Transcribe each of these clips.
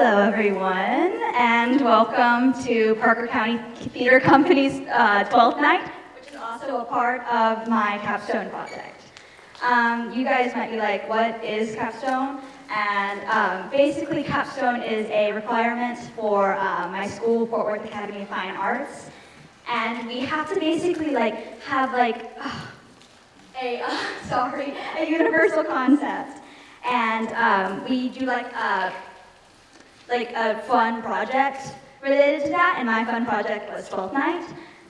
Hello, everyone, and welcome to Parker County Theater Company's 12th night, which is also a part of my capstone project. You guys might be like, what is capstone? And basically, capstone is a requirement for my school, Fort Worth Academy of Fine Arts, and we have to basically have a universal concept, and we do a fun project related to that, and my fun project was 12th night.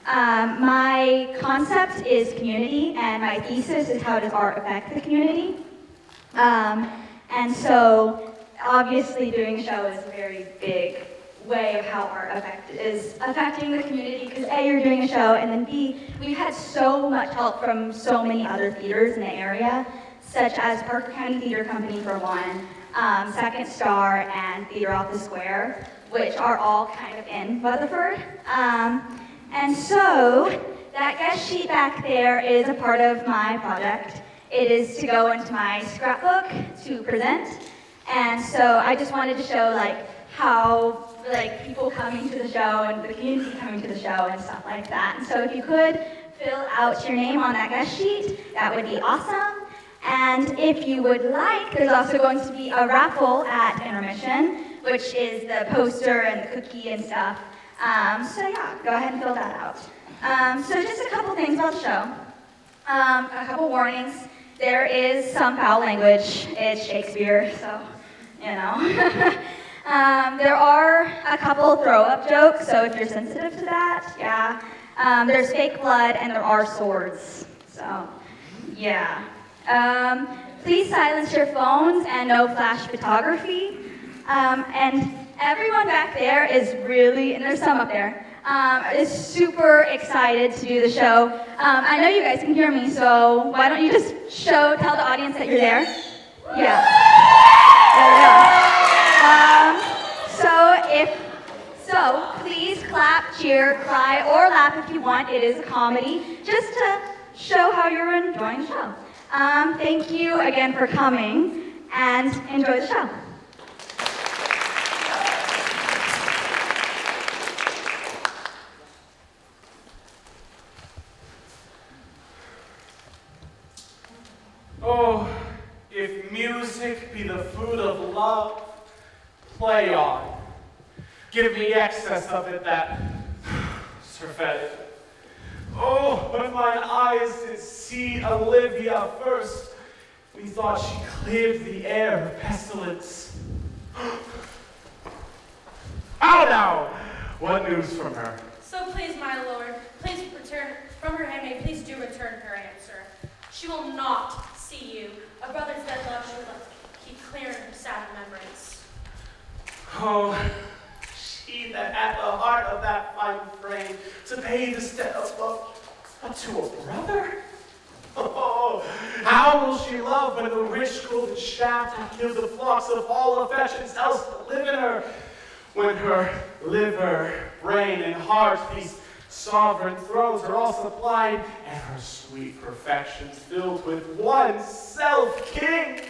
My concept is community, and my thesis is how does art affect the community. And so, obviously, doing a show is a very big way of how art is affecting the community, because A, you're doing a show, and then B, we've had so much help from so many other theaters in the area, such as Parker County Theater Company for one, Second Star, and Theater Off the Square, which are all kind of in Rutherford. And so, that guest sheet back there is a part of my project. It is to go into my scrapbook to present. And so I just wanted to show how people coming to the show and the community coming to the show and stuff like that. And so if you could fill out your name on that guest sheet, that would be awesome. And if you would like, there's also going to be a raffle at intermission, which is the poster and the cookie and stuff. So yeah, go ahead and fill that out. So just a couple things about the show. A couple warnings. There is some foul language. It's Shakespeare, so, you know. There are a couple throw-up jokes, so if you're sensitive to that, yeah. There's fake blood, and there are swords, so, yeah. Please silence your phones and no flash photography. And everyone back there is really, and there's some up there, is super excited to do the show. I know you guys can hear me, so why don't you just tell the audience that you're there? Yeah. So please clap, cheer, cry, or laugh if you want. It is a comedy, just to show how you're enjoying the show. Thank you again for coming, and enjoy the show. Oh, if music be the food of love, play on. Give me excess of it that surfeited. Oh, when mine eyes did see Olivia first, methought she cleared the air of pestilence. How now? What news from her? So please, my lord, please return from her handmaid, please do return her answer. She will not see you. A brother's dead love she will keep clear in her sad remembrance. Oh, she that hath the heart of that fine frame, to pay the debt of love, but to a brother? Oh, how will she love when the rich golden shaft hath killed the flocks of all affections else that live in her? When her liver, brain, and heart, these sovereign thrones are all supplied, and her sweet perfections filled with one self-king.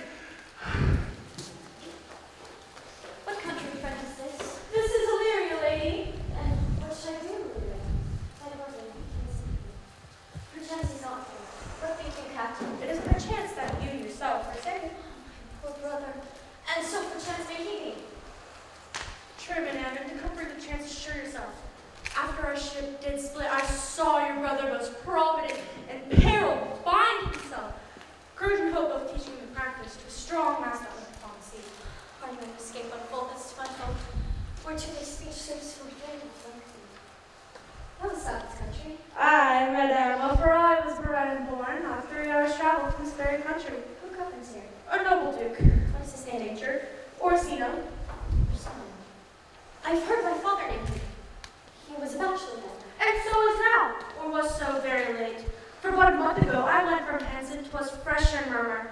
What country friend is this? This is Illyria, lady. And what should I do, Illyria? My brother, he can see you. Perchance he's not here. What think you, Captain? It is perchance that you yourself are saying, Poor brother. And so perchance may he be. true, madame, and to comfort the chance, assure yourself. After our ship did split, I saw your brother most provident and peril bind himself. Courage and hope both teaching and practice to a strong master upon the sea. I might escape on full this my hope. Where to they speech ships from flame and flame. How is that country? Aye, madame, for I was bred and born after 3 hours' travel from this very country. Who governs here? A noble duke, What is his name? nature, Orsino. Your son. I've heard my father named him. He was a bachelor then. And so is now, or was so very late. For but a month ago I went from hence, and 'twas fresh and murmur.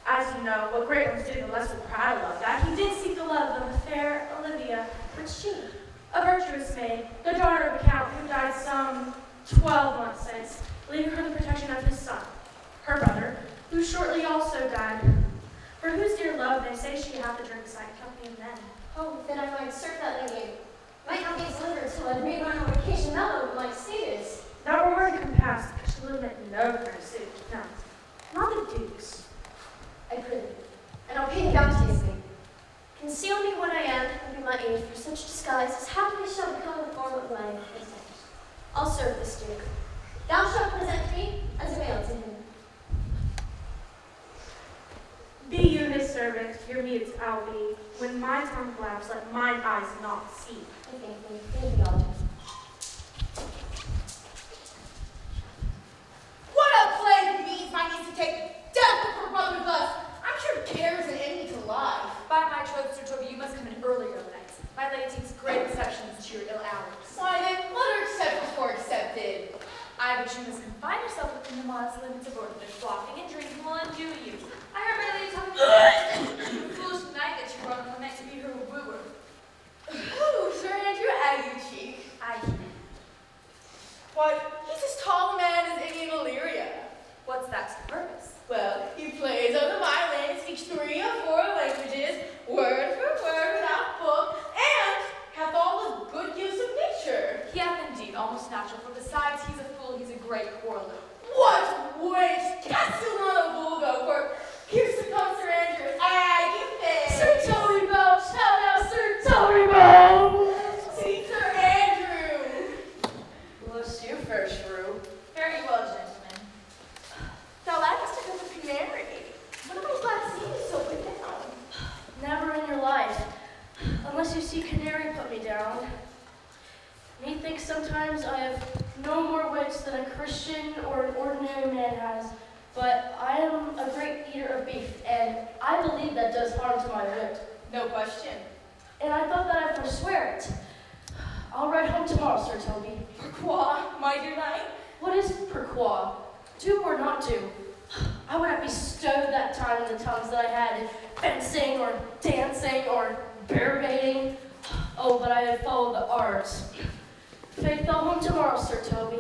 As you know, what great ones do, the less we're proud of, that he did seek the love of the fair Olivia, But she. a virtuous maid, the daughter of a count who died some 12 months since, leaving her the protection of his son, her brother, who shortly also died. For whose dear love they say she hath the drink sight company of men. Oh, then I might serve that lady. Might not be delivered till I read my notification memo with my status. That word can pass, because she lived at no city. No, not the Duke's. I prithee, and I'll pay bounteously. Conceal me what I am, and be my aid for such disguise as happily shall become the form of my intent. I'll serve this Duke. Thou shalt present me as a male to him. Be you his servant, your mutes I'll be. When my tongue flaps, let mine eyes not see. I thank thee. Thank thee, Alder. What a plague means my niece to take death of her brother thus! I'm sure cares an enemy to lie. By my troth, Sir Toby, you must come in earlier night. My lady takes great exceptions to your ill hours. Why then, let her accept before accepted. Aye, but you must confine yourself within the modest limits of order. That flogging and drinking will undo you. I heard my lady talking to the foolish knight that you brought up meant to be her wooer. Ooh, Sir Andrew Aguecheek. Aye. Why, he's as tall a man as any in Illyria. What's that to the purpose? Well, he plays on the violin, speaks 3 or 4 languages, word for word without book, and hath all the good gifts of nature. He hath indeed, almost natural, for besides he's a fool, he's a great quarreler. What wench! Castellano vulgo, for here's to come Sir Andrew Aguecheek. Sir Toby Bell, shout out Sir Toby Bell! See Sir Andrew. Bless you, fair shrew. Very well, gentlemen. Thou likest to go to Canary. When am I glad to see you so put down? Never in your life, unless you see Canary put me down. Methinks sometimes I have no more wits than a Christian or an ordinary man has, but I am a great eater of beef, and I believe that does harm to my wit. No question. And I thought that I'd forswear it. I'll ride home tomorrow, Sir Toby. Pourquoi, my dear knight? What is pourquoi? Do or not do? I would have bestowed that time in the tongues that I had in fencing or dancing or bear baiting. Oh, but I had followed the arts. Faith, go home tomorrow, Sir Toby.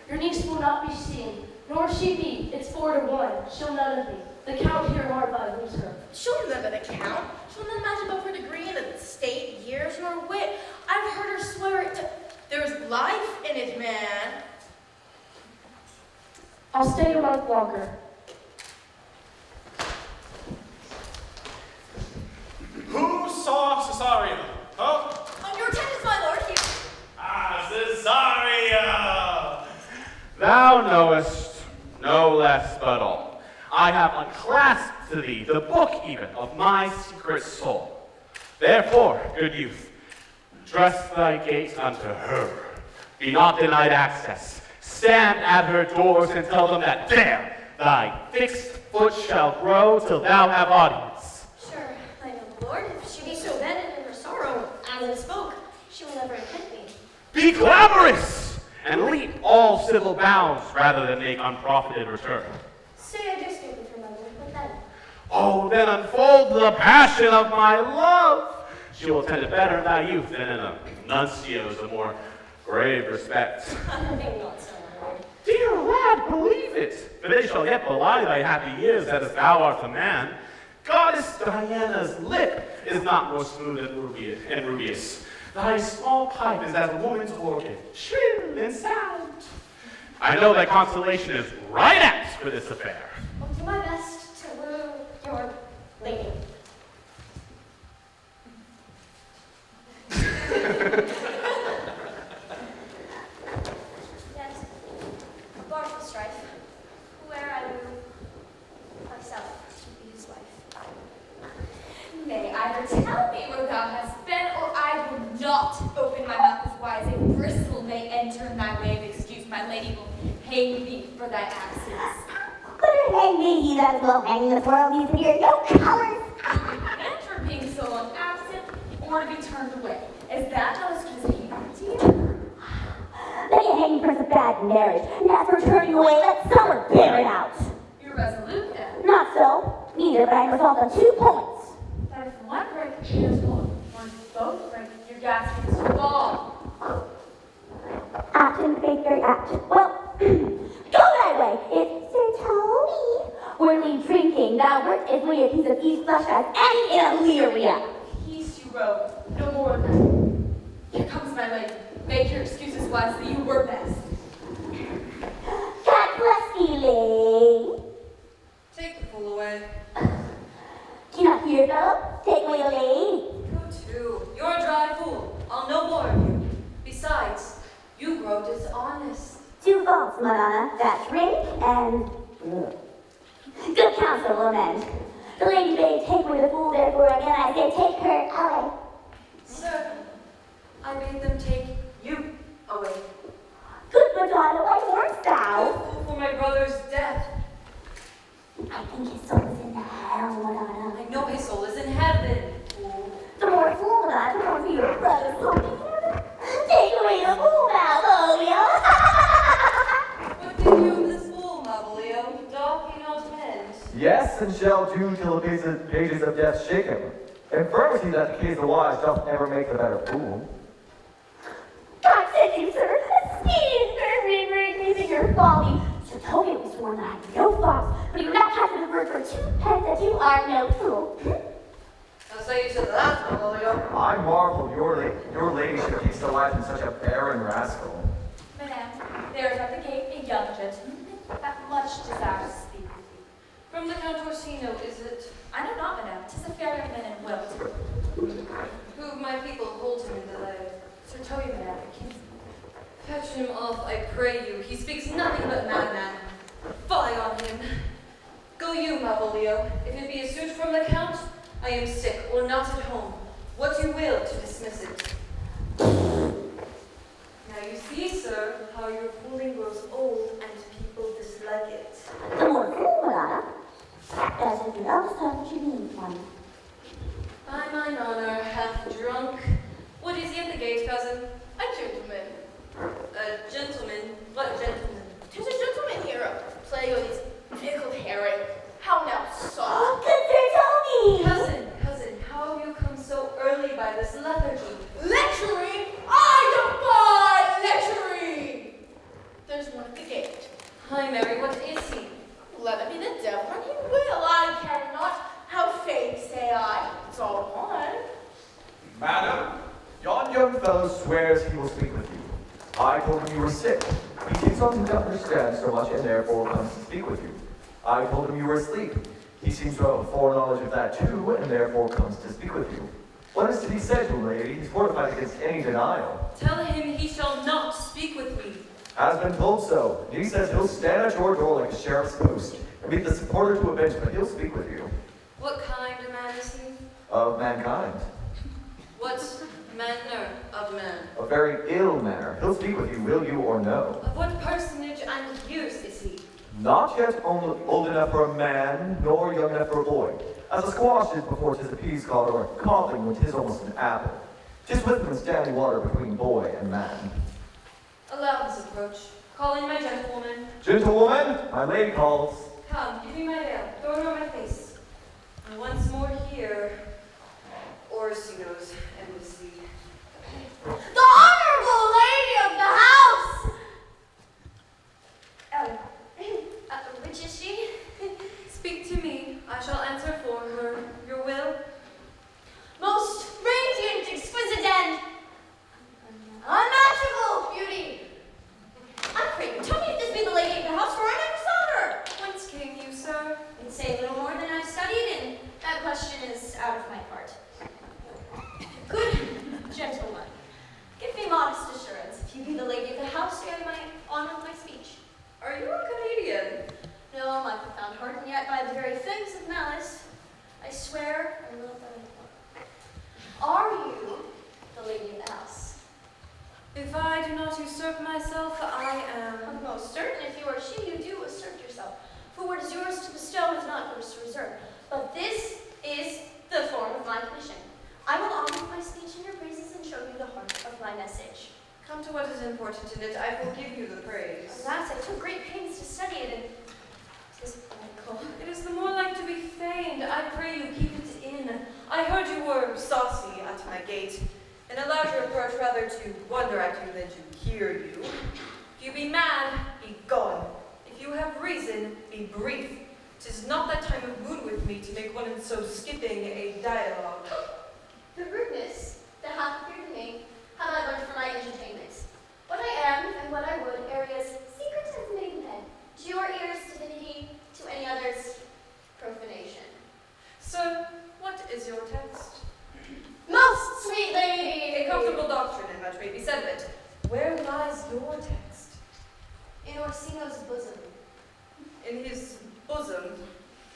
Your niece will not be seen, nor she be. It's 4 to 1. She'll none of me. The count here hard by lose her. She'll remember the count. She'll not imagine both her degree in the state, years, nor wit. I've heard her swear it to... There's life in it, man. I'll stay a month longer. Who saw Cesario? Oh? On your attendance, my lord, he... Ah, Cesario! Thou knowest no less but all. I have unclasped to thee the book even of my secret soul. Therefore, good youth, dress thy gait unto her. Be not denied access. Stand at her doors and tell them that there thy fixed foot shall grow till thou have audience. Sure, my noble lord, if she be so bended in her sorrow, as I spoke, she will never admit me. Be clamorous and leap all civil bounds rather than make unprofited return. Say I do speak with her, my lord, but then. Oh, then unfold the passion of my love. She will tend it better in thy youth than in a nuncio's of more grave respect. Maybe not so, my lord. Dear lad, believe it, for they shall yet belie thy happy years that as thou art a man. Goddess Diana's lip is not more smooth and rubious. Thy small pipe is as a woman's organ, shrill and sound. I know thy consolation is right apt for this affair. I'll do my best to woo your lady. Yet, bar for strife, where I woo myself to be his wife. Nay, either tell me where thou hast been, or I will not open my mouth as wise a bristle may enter in thy way of excuse. My lady will hang thee for thy absence. Let her hang me, he that is well hanging this world needs to hear no cowards. And for being so long absent, or to be turned away. Is that not as good as he back to you? Then you hang for a bad marriage, and as for turning away, let summer bear it out. You're resolute then. Not so, neither, but I am resolved on 2 points. That if one break is one, or if both break, your gaskets fall. Apt and faith very apt. Well, go thy way. If Sir Toby were me drinking, thou wert as weird piece of East flesh as any in Illyria. Peace you rode. more of them. Here comes my lady. Make your excuses wisely. You were best. God bless you, lady. Take the fool away. Do you not hear, fellow? Take away the lady. Go to. You're a dry fool. I'll know more of you. Besides, you grow dishonest. Two faults, Madonna. That drink and... Good counsel will amend. The lady bade take away the fool, therefore again I say take her away. Sir, I made them take you away. Good Madonna, why mournest A thou? fool for my brother's death. I think his soul is in the hell, Madonna. I know his soul is in heaven, fool. The more fool, Madonna, the more for your brother's soul in heaven. Take away the fool, Malvolio. What did you of this fool, Malvolio? Doth he not mend? Yes, and shall do till the pages of death shake him. Infirmity that decays the wise doth ever make the better fool. God send you, sir, a speedy infirmity in your folly. Sir Toby was sworn that I had no fault, but you not have the word for 2 pence that you are no fool. I'll say you to that, Malvolio. I marvel your ladyship takes delight in such a barren rascal. Madame, there is at the gate a young gentleman that much desires to speak with you. From the Count Orsino, is it? I know not, madame. 'Tis a fair young man and well. Who of my people hold him in delay? Sir Toby, madame, the kinsman. Fetch him off, I pray you. He speaks nothing but madman. Fie on him. Go you, Malvolio. If it be a suit from the Count, I am sick or not at home. What you will to dismiss it. Now you see, sir, how your fooling grows old and people dislike it. The more fool, Madonna. As if you love such you need one. By mine honor, half drunk. What is he at the gate, cousin? A gentleman. A gentleman? What gentleman? 'Tis a gentleman here, playing with his pickled herring. How now, son? Oh, good Sir Toby! Cousin, how have you come so early by this lethargy? Lechery? I defy lechery! There's one at the gate. Hi, Mary, what is he? Let it be the devil, and he will. I care not. How faith, say I. It's all one. Madam, yon young fellow swears he will speak with you. I told him you were sick. He takes something to understand so much and therefore comes to speak with you. I told him you were asleep. He seems to have a foreknowledge of that too, and therefore comes to speak with you. What is to be said to lady? He's fortified against any denial. Tell him he shall not speak with me. Has been told so. And he says he'll stand at your door like a sheriff's post and beat the supporter to a bench, but he'll speak with you. What kind of man is he? Of mankind. What manner of man? A very ill manner. He'll speak with you, will you or no. Of what personage and years is he? Not yet old enough for a man, nor young enough for a boy. As a squash is before 'tis a peas cod, or a codling when 'tis almost an apple. 'Tis with him in standing water between boy and man. Allow this approach. Call in my gentlewoman. Gentlewoman, my lady calls. Come, give me my veil. Throw it over my face. And once more here, Orsino's embassy. The honorable lady of the house! Which is she? Speak to me. I shall answer for her. Your will? Most radiant, exquisite, and unmatchable beauty. I pray you, tell me if this be the lady of the house, for I never saw her. Whence came you, sir? I'd say little more than I've studied, and that question is out of my part. Good gentleman, give me modest assurance. If you be the lady of the house, you have my honor of my speech. Are you a Canadian? No, my profound hardened yet by the very fangs of malice. I swear I will that I will. Are you the lady of the house? If I do not usurp myself, I am. I'm most certain if you are she, you do assert yourself. For what is yours to bestow is not yours to reserve. But this is the form of my commission. I will honor my speech in your praises and show you the heart of my message. Come to what is important in it. I will give you the praise. Alas, I took great pains to study it, and it is poetical. It is the more like to be feigned. I pray you keep it in. I heard you were saucy at my gate, and allowed your approach rather to wonder at you than to hear you. If you be mad, be gone. If you have reason, be brief. 'Tis not that time of mood with me to make one in so skipping a dialogue. The rudeness, the half appeared to me, had I learned from my entertainments. What I am, and what I would, areas secret as maidenhead, to your ears divinity, to any others profanation. Sir, what is your text? Most sweet lady! A comfortable doctrine, and much may be said of it. Where lies your text? In Orsino's bosom. In his bosom?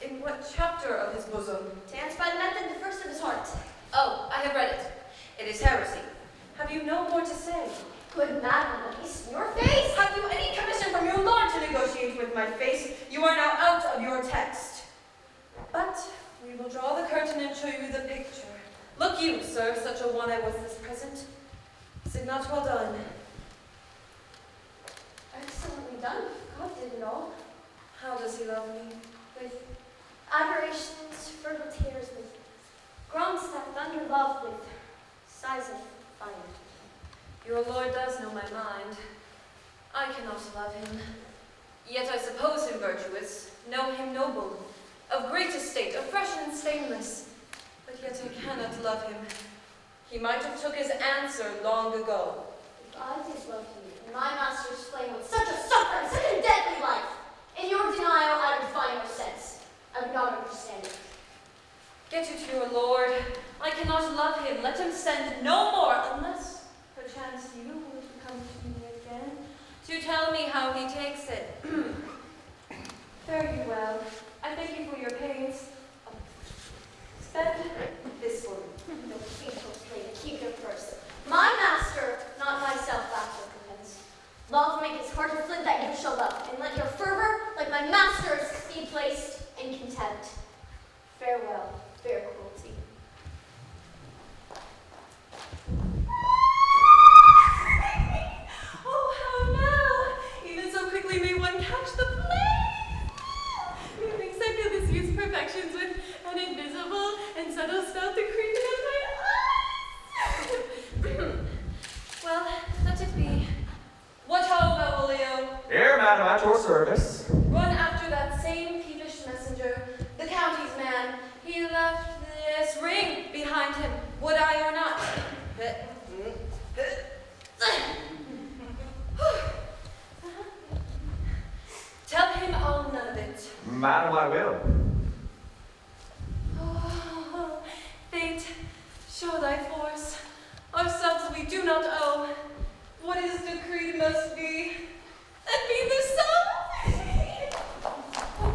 In what chapter of his bosom? To answer by the method, the first of his heart. Oh, I have read it. It is heresy. Have you no more to say? Good madam, at least in your face! Have you any commission from your lord to negotiate with my face? You are now out of your text. But we will draw the curtain and show you the picture. Look you, sir, such a one I was this present. Is it not well done? Excellently done. God did it all. How does he love me? With adorations, fertile tears, with groans that thunder love, with sighs of fire. Your lord does know my mind. I cannot love him. Yet I suppose him virtuous, know him noble, of great estate, of fresh and stainless. But yet I cannot love him. He might have took his answer long ago. If I did love you, and my master's flame with such a suffering, such a deadly life, in your denial I would find no sense. I would not understand it. Get you to your lord. I cannot love him. Let him send no more, unless perchance you will come to me again to tell me how he takes it. Fare you well. I thank you for your pains. Spend this for me. No faithful slave, keep your purse. My master, not myself, that recompense. Love maketh harder flint that you shall love, and let your fervor, like my master's, be placed in contempt. Farewell, fair cruelty. Oh, how now! Even so quickly may one catch the flame! Methinks I feel this youth's perfections with an invisible and subtle spell the creeping of my eyes. Well, let it be. What ho, Malvolio? Here, madam, at your service. Run after that same peevish messenger, the county's man. He left this ring behind him, would I or not? Tell him all none of it. Madam, I will. Oh, fate, show thy force. Ourselves we do not owe. What is decreed must be. And be the so.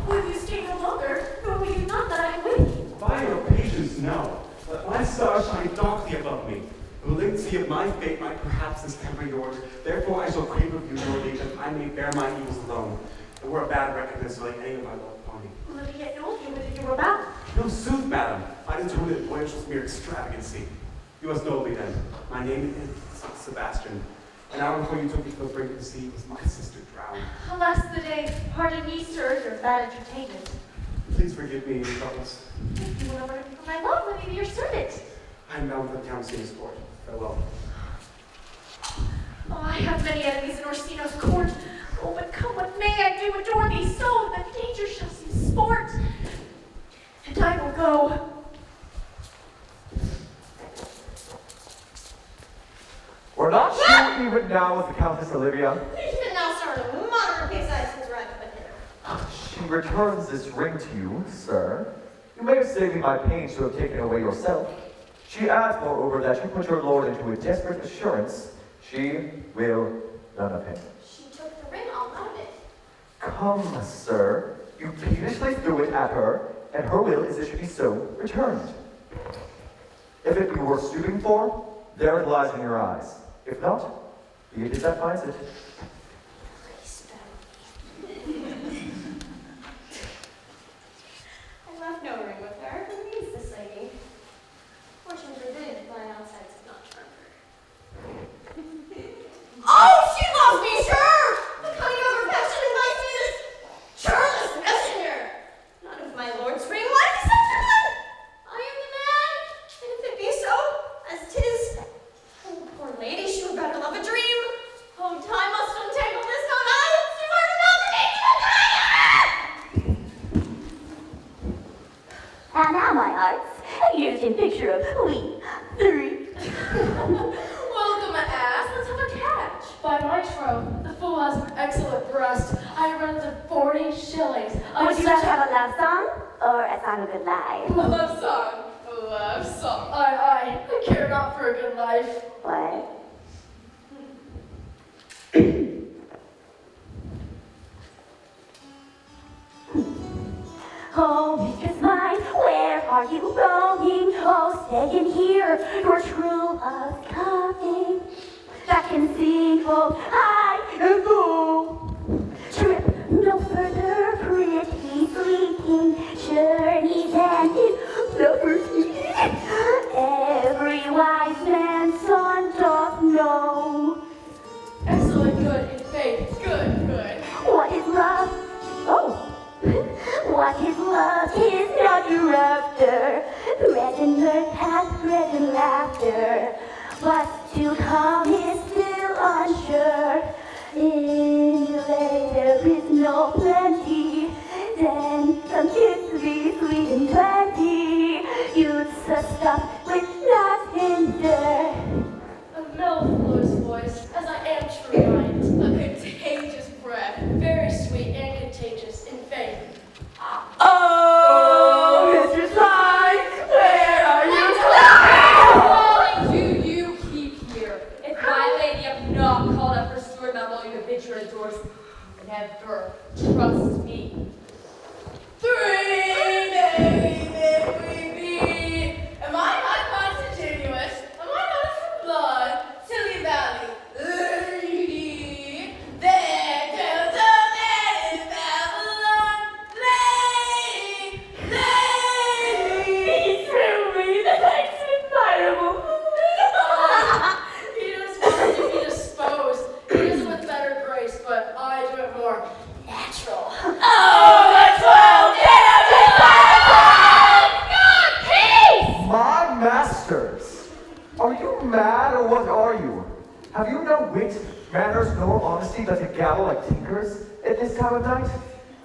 Will you stay no longer? Nor will you not that I am with you? By your patience, no. Let my star shine darkly above me. The malignancy of my fate might perhaps distemper yours. Therefore I shall crave of you, your leave, that I may bear my evils alone. It were a bad recompense to lay any of my love upon you. Let me yet know you what you were about. No sooth, madam. I determined that voyage was mere extravagancy. You must know me then. My name is Sebastian. An hour before you took me to the brink of the sea was my sister drowned. Alas the day, pardon ye, sir, your bad entertainment. Please forgive me any troubles. If you will ever for my love, let me be your servant. I am bound for the Countess's court. Farewell. Oh, I have many enemies in Orsino's court. Oh, but come what may, I do adore thee so that nature shall see sport. And I will go. We're not sure even now with the Countess Olivia. Even now, sir, a moderate pace I since right but hither. She returns this ring to you, sir. You may have saved me my pains to have taken it away yourself. She adds, moreover, that you put your lord into a desperate assurance she will none of him. She took the ring all out of it. Come, sir. You peevishly threw it at her, and her will is it should be so returned. If it be worth stooping for, there it lies in your eyes. If not, be it as that finds it. I left no ring with her. Who needs this lady? Fortune forbid my outsides have not charmed her. Oh, she loves me, sure! The cunning of her passion invites me this churlish messenger. None of my lord's ring, why deception then? I am the man, and if it be so, as 'tis, oh, poor lady, she would better love a dream. Oh, time must untangle this, not I, it's too hard to melt And now, my hearts, a used in picture of we three Welcome, ass. Let's have a catch. By my troth, the fool has an excellent breast. I rented 40 shillings. Would you rather have a love song or a song of good life? A love song. A love song. I care not for a good life. What? Oh, mistress mine, where are you roaming? Oh, stay in here, your true love's coming. That can sing both high and low. Trip no further, pretty fleeting journeys ended, lovers meet. Every wise man's son doth know. Excellent, good, in faith. Good. What is love? Oh. What is love is not you're after. Red and mirth hath red and laughter. What's to come is still unsure. In the way there is no plenty. Then some kiss be sweet and 20. Youth's a stuff which not hinder. A mellifluous voice, as I am true mind. A contagious breath, very sweet and contagious in faith. Oh, Mr. Side, where are you How long do you keep here? If my lady have not called up her steward, my lawyer to bid your doors, never trust me. 3 days if we be. Am I not continuous? Am I not from blood? Silly Valley. There tells a man in Babylon. He's truly the next admirable. He just wants to be disposed. He does it with better grace, but I do it more natural. Oh, the 12 God, peace! My masters, are you mad or what are you? Have you no wit, manners, nor honesty but to gabble like tinkers at this time of night?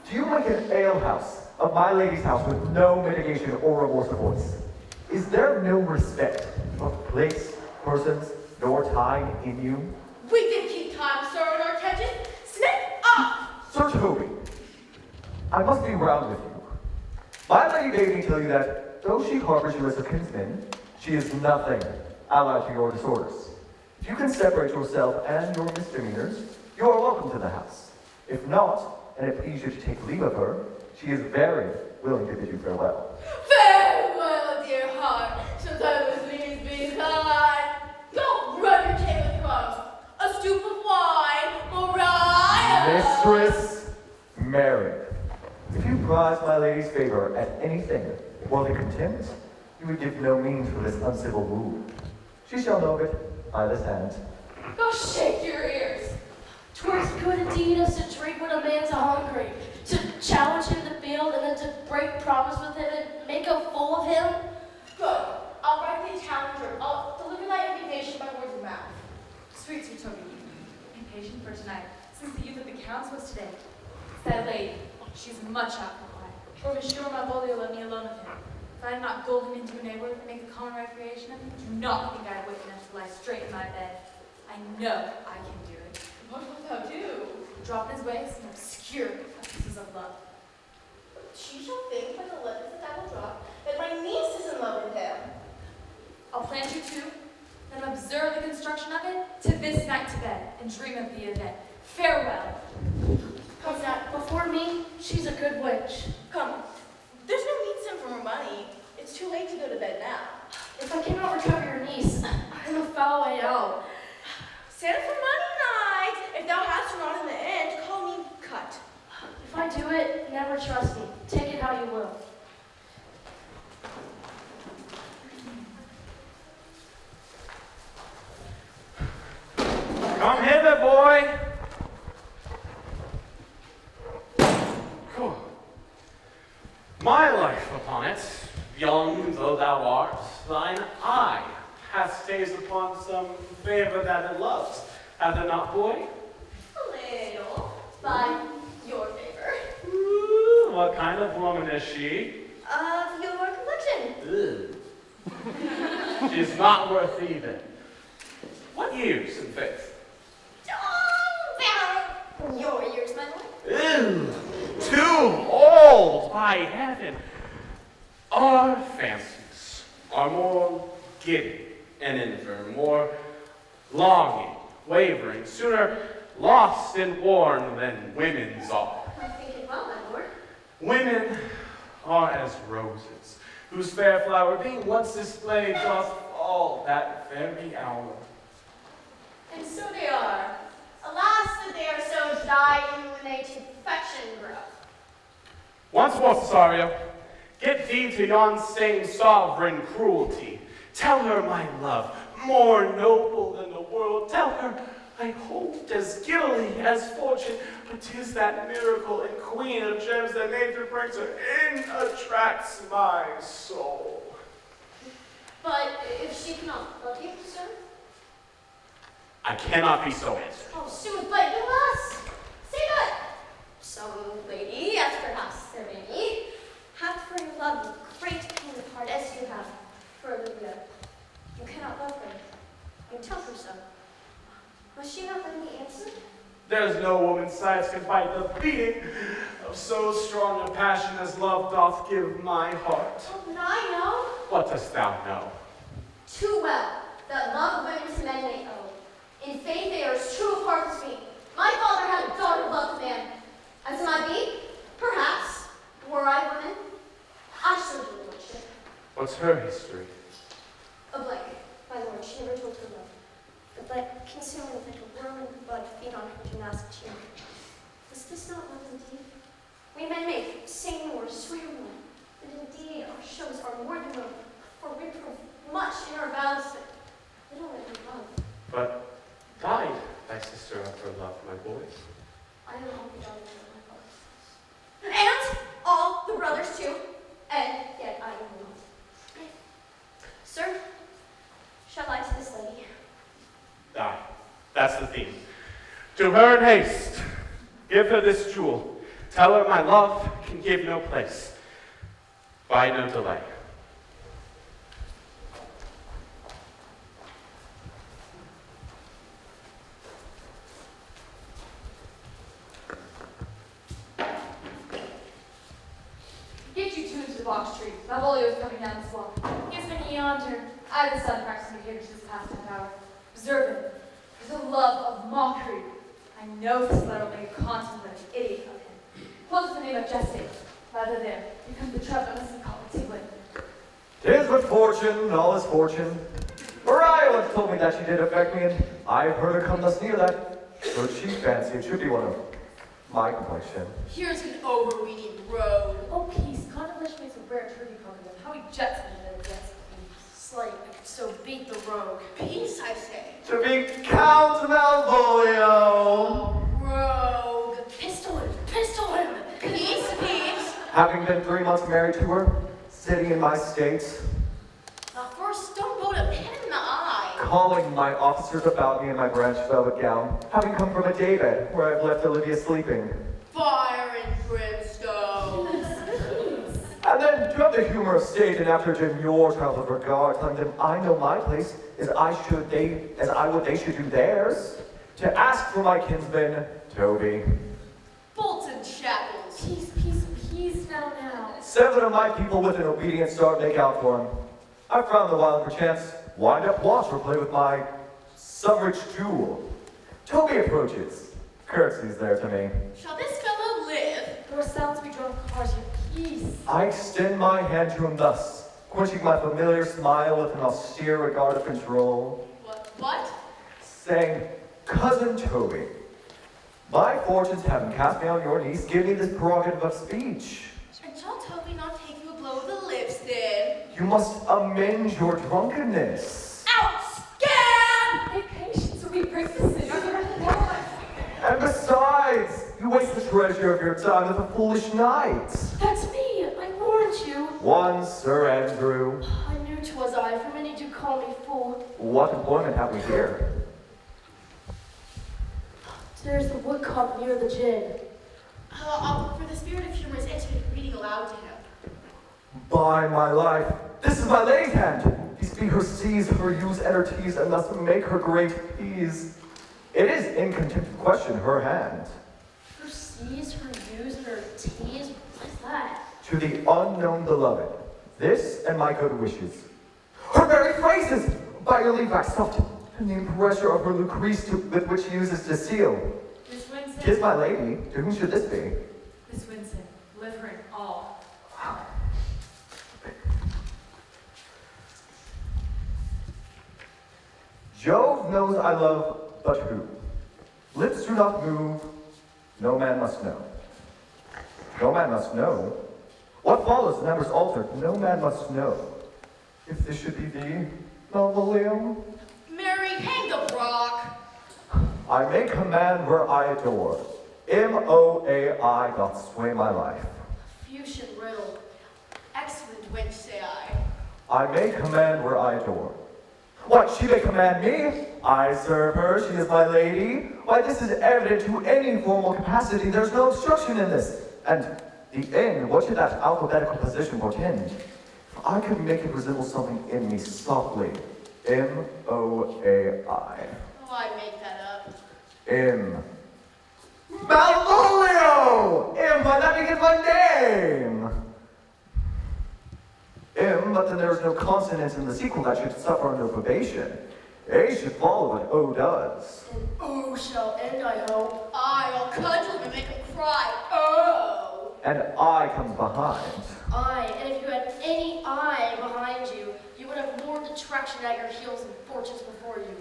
Do you make an alehouse of my lady's house with no mitigation or remorse of voice? Is there no respect of place, persons, nor time in you? We did keep time, sir, in our catches. Snip up! Sir Toby, I must be round with you. My lady bade me tell you that, though she harbors you as a kinsman, she is nothing allied to your disorders. If you can separate yourself and your misdemeanors, you are welcome to the house. If not, and it please you to take leave of her, she is very willing to bid you farewell. Farewell, dear heart. Sometimes leaves behind. Don't run your tail with crumbs. A stoop of wine, Mariah. Mistress Mary, if you prize my lady's favor at anything more than contempt, you would give no means for this uncivil woo. She shall know of it by this hand. Go shake your ears. 'Twas good indeed as to drink when a man's hungry, to challenge him to field and then to break promise with him and make a fool of him. Good. I'll write the challenger. I'll deliver thy invitation by word of mouth. Sweet Sir Toby, impatient for tonight, since the youth of the Count's was today. That lady, she's much alcohol. For Monsieur Malvolio let me alone with him. If I had not gulled him into a neighborhood and make a common recreation of him, do not think I had wit enough to lie straight in my bed. I know I can do it. What wilt thou do? Drop in his ways and obscure pieces of love. She shall think by the letters that I will drop that my niece is in love with him. I'll plant you two, then observe the construction of it, to this night to bed, and dream of the event. Farewell. Come now, before me, she's a good witch. Come. There's no need to send for more money. It's too late to go to bed now. If I cannot recover your niece, I'm a foul way out. Send for money night. If thou hast not in the end, call me cut. If I do it, never trust me. Take it how you will. Come hither, boy. Cool. My life upon it, young though thou art, thine eye hath gazed upon some favor that it loves. Hath it not, boy? A little. By your favor. Ooh, what kind of woman is she? Of your complexion. Ugh. is not worth even. What years in faith? Your ears, my lord. Ew, too old, by heaven. Our fancies are more giddy and infirm, more longing, wavering, sooner lost and worn than women's are. I'm thinking well, my lord. Women are as roses, whose fair flower being once displayed doth fall that very hour. And so they are. Alas, that they are so illuminated perfection grow. Once more, Cesario, get thee to yon same sovereign cruelty. Tell her my love, more noble than the world. Tell her I hold as giddily as fortune, but 'tis that miracle and queen of gems that nature brings her in attracts my soul. But if she cannot love you, sir? I cannot be so answered. Oh, sooth, but you must. Say that. Some lady, as perhaps there may be, hath for your love great pain of heart as you have for Olivia. You cannot love her. You tell her so. Must she not let me answer? There's no woman's sighs can fight the beating of so strong a passion as love doth give my heart. Oh, but I know What dost thou know? too well that love of women to men may owe. In faith they are as true of heart as me. My father had a daughter loved man. As it might be, perhaps, were I woman, I should have been lordship. What's her history? A blank, my lord, she never told her love. The blank consuming like a worm in the bud feed on her to ask cheer. Was this not love indeed? We men may sing more, swear more, but indeed our shows are more than love, for we prove much in our vows that little that we love. But died thy sister of her love, my boy. I am all the daughters of my father. And all the brothers too, and yet I am not. Sir, shall I to this lady? Die. That's the theme. To her in haste. Give her this jewel. Tell her my love can give no place. By no delay. Get you two into the box tree. Malvolio's coming down the slope. He has been yonder. I have the sun practicing here this past half hour. Observe him. There's a love of mockery. I know this letter will make a contemplative idiot of him. Quotes the name of Jesse. Rather there. Here comes the trap I must call it Tigwin. 'Tis but fortune, all is fortune. Maria once told me that she did affect me, and I've heard her come thus near that. So she fancied it should be one of my complexion. Here's an overweening road. Oh, peace. Contemplation makes a rare turkey program. How he jets into the jets. Slate, so beat the rogue. Peace, I say. To be Count Malvolio. Rogue. Pistol him, pistol him. Peace, peace. Having been 3 months married to her, sitting in my state, Not for a stone boat, a pin in the eye. calling my officers about me in my branch velvet gown, having come from a daybed where I've left Olivia sleeping. Fire and brimstone. And then to have the humor of state and after demure trial of regard, telling them I know my place as I would they should do theirs, to ask for my kinsman, Toby. Bolton shackles. Peace, now. 7 of my people with an obedient start make out for him. I found the while perchance wind up watch or play with my some rich jewel. Toby approaches, curtsies there to me. Shall this fellow live? Your sounds be drunk cars your peace. I extend my hand to him thus, quenching my familiar smile with an austere regard of control, What? saying, Cousin Toby, my fortunes having cast me on your knees, give me this prerogative of speech. And shall Toby not take you a blow of the lips then? You must amend your drunkenness. Out! Scab! Take patience or we break the sinner. And besides, you waste the treasure of your time with a foolish knight. That's me. I warned you. One Sir Andrew. I knew 'twas I, for many do call me fool. What employment have we here? There's the woodcock near the gin. For the spirit of humor is intimate reading aloud to him. By my life, this is my lady's hand. He speaks be her C's, her U's, and her T's, and thus make her great P's. It is in contempt to question her hand. Her C's, her U's, and her T's? What is that? To the unknown beloved, this and my good wishes. Her very phrases, by your leave accept, and the impressure of her Lucrece with which she uses to seal. Miss Winston. 'Tis my lady, to whom should this be? Miss Winston, live her in awe. Jove knows I love, but who? Lips do not move, no man must know. No man must know. What follows the numbers altered, no man must know. If this should be thee, Malvolio, Mary, hang the rock. I may command where I adore. M-O-A-I doth sway my life. Fuchsian riddle. Excellent wench, say I. I may command where I adore. What, she may command me? I serve her, she is my lady. Why, this is evident to any formal capacity. There's no obstruction in this. And the end, what should that alphabetical position portend? If I could make it resemble something in me softly. M-O-A-I. Oh, I make that up. M. Malvolio! M, why that begins my name! M, but then there's no consonant in the sequel that should suffer under probation. A should follow what O does. And O shall end, I hope. I'll cudgel and make him cry. Oh! And I comes behind. I, and if you had any I behind you, you would have more detraction at your heels and fortunes before you.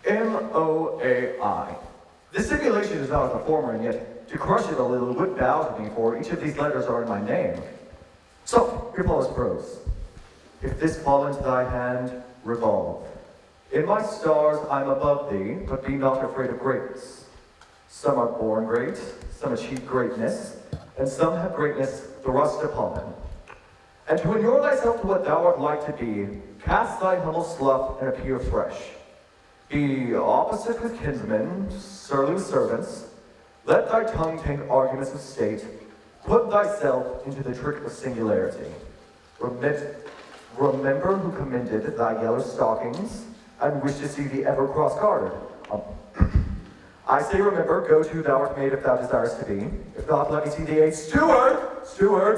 M-O-A-I. The simulation is not the former, and yet to crush it a little would bow to me, for each of these letters are in my name. So, here follows prose. If this fall into thy hand, revolve. In my stars I'm above thee, but be not afraid of greatness. Some are born great, some achieve greatness, and some have greatness thrust upon them. And to inure thyself to what thou art like to be, cast thy humble slough and appear fresh. Be opposite with kinsmen, surly servants. Let thy tongue take arguments of state. Put thyself into the trick of singularity. Remember who commended thy yellow stockings, and wish to see thee ever cross-guarded. I say remember, go to thou art made if thou desirest to be. If not, let me see thee a steward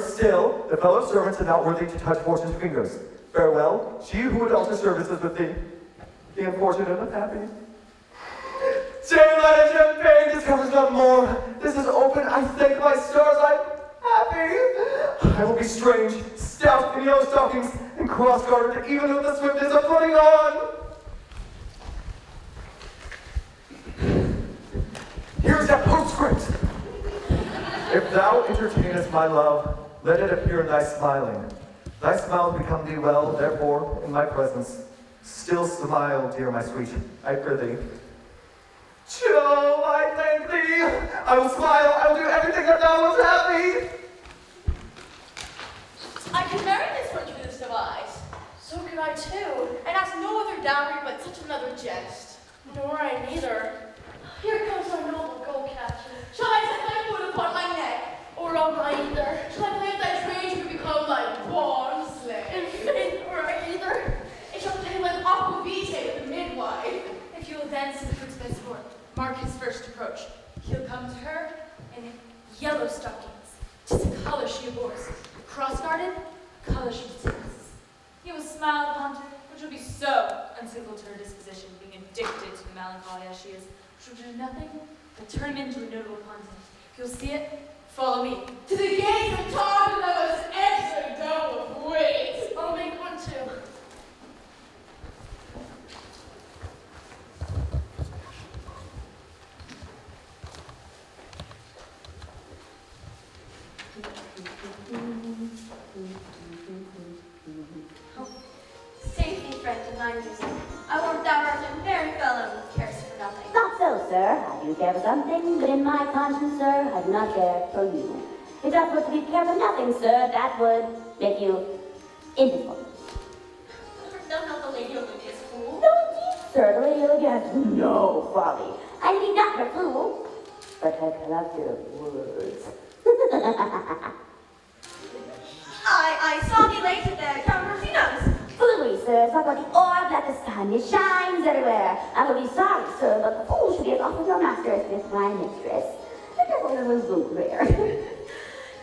still, the fellow servants and not worthy to touch fortune's fingers. Farewell, she who would alter services with thee, the unfortunate and unhappy. Daylight and champagne discovers not more. This is open, I thank my stars, I'm happy. I will be strange, stout in yellow stockings, and cross-guarded, even though the swift is a putting on. Here's that postscript. If thou entertainest my love, let it appear in thy smiling. Thy smile become thee well, therefore, in my presence, still smile, dear my sweet, I prithee. Jove, I thank thee. I will smile, I will do everything that thou wilt have me. I can marry this one truest of eyes. So could I too. And ask no other dowry but such another jest. Nor I neither. Here comes our noble gold catcher. Shall I set thy foot upon my neck? Or on my either. Shall I play with thy train to become thy born slave? In faith, or I either. It shall play like aqua vitae with the midwife. If you will then see the footsteps for mark his first approach, he'll come to her in yellow stockings. 'Tis a color she abhors. Cross-guarded, color she detests. He will smile upon her, which will be so uncivil to her disposition, being addicted to melancholy as she is, which will do nothing but turn him into a notable content. If you'll see it, follow me. To the gates of Tartarus I must enter, go with weight. I'll make one too. Safety, friend, to thine music. I warrant thou art a merry fellow who cares for nothing. Not so, sir. I do care for something, but in my conscience, sir, I do not care for you. If that were to be care for nothing, sir, that would make you indifferent. No, not the lady Olivia's fool. No, indeed, sir, the lady Olivia has no folly. I mean, not her fool, but her collector of words. I saw thee late at the Count Rorsino's. Foolery, sir. shoulders, like the orb that the sun, it shines everywhere. I will be sorry, sir, but the fool should be as off with your master as this my mistress. The devil will look there.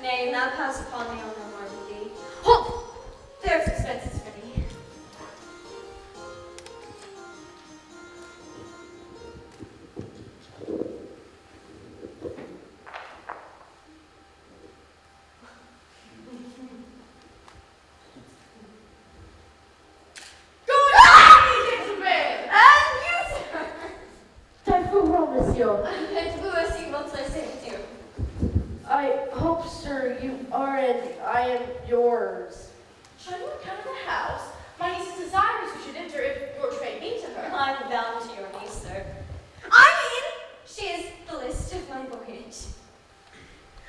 Nay, now pass upon me on no more duty. Halt! There's expenses for thee. I hope, sir, you are and I am yours. Shall you come to the house? My niece desires you should enter if your trade be to her. I'm bound to your niece, sir. I mean, she is the list of my voyage.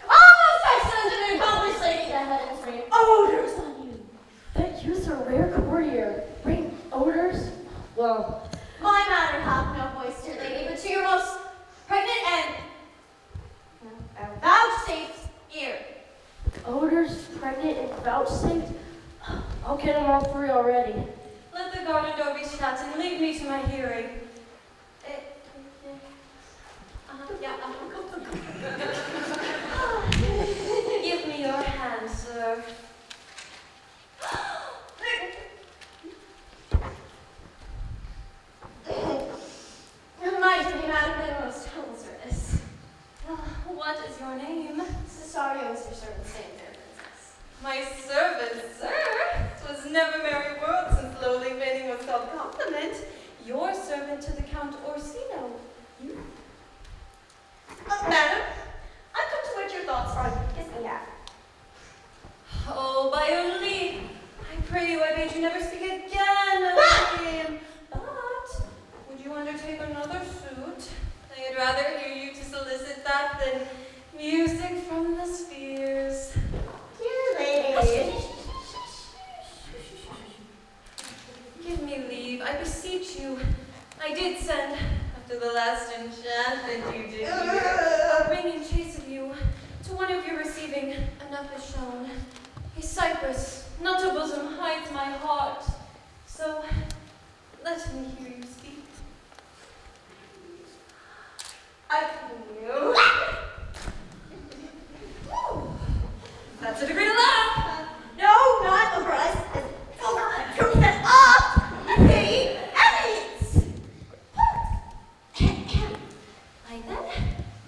Almost excellent and accomplished lady that had its ring odors on you. That you's a rare courtier. Bring odors? Well, My matter hath no voice, dear lady, but to your most pregnant and vouchsafed ear. odors, pregnant, and vouchsafed? I'll get them all three already. Let the garden door be shut and leave me to my hearing. Give me your hand, sir. My duty, madam, in most humble service. What is your name? Cesario is your servant's name, fair princess. My servant, sir. 'Twas never merry world since lowly mating was called compliment. Your servant to the Count Orsino. You? Madam, I've come to what your thoughts are. Kiss me half. Oh, by your leave, I pray you, I bid you never speak again of him. But, would you undertake another suit? I'd rather hear you to solicit that than music from the spheres. Dear lady. Give me leave, I beseech you. I did send, after the last enchantment you did here, a ring in chase of you. To one of you receiving, enough is shown. A cypress, not a bosom, hides my heart. So, let me hear you speak. I knew. That's a degree to laugh. No, not over us. Prove that off. The evidence. Why then,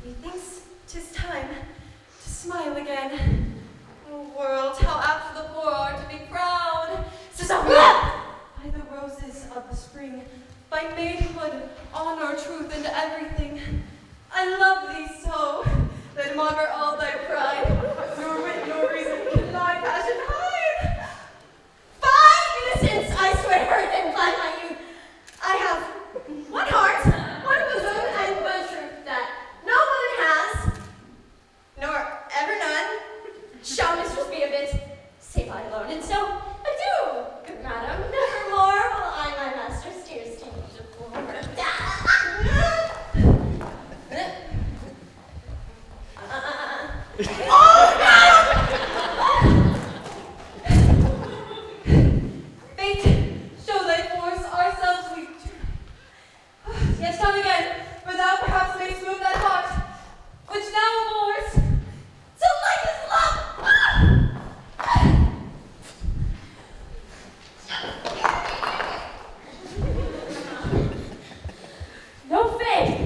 methinks 'tis time to smile again. Oh, world, how apt the poor are to be proud. By the roses of the spring, by maidenhood, honor, truth, and everything. I love thee so, that maugre all thy pride. Nor wit nor reason can thy passion hide. By innocence, I swear, and by my youth, I have one heart, one bosom, and one truth that no woman has, nor ever none, shall mistress be of it, save I alone. And so, adieu, good madam, nevermore will I my master's tears change to floor. Fate, show thy force, ourselves we Yet come again, for thou perhaps mayst move that heart, which now abhors, so like as love. No faith!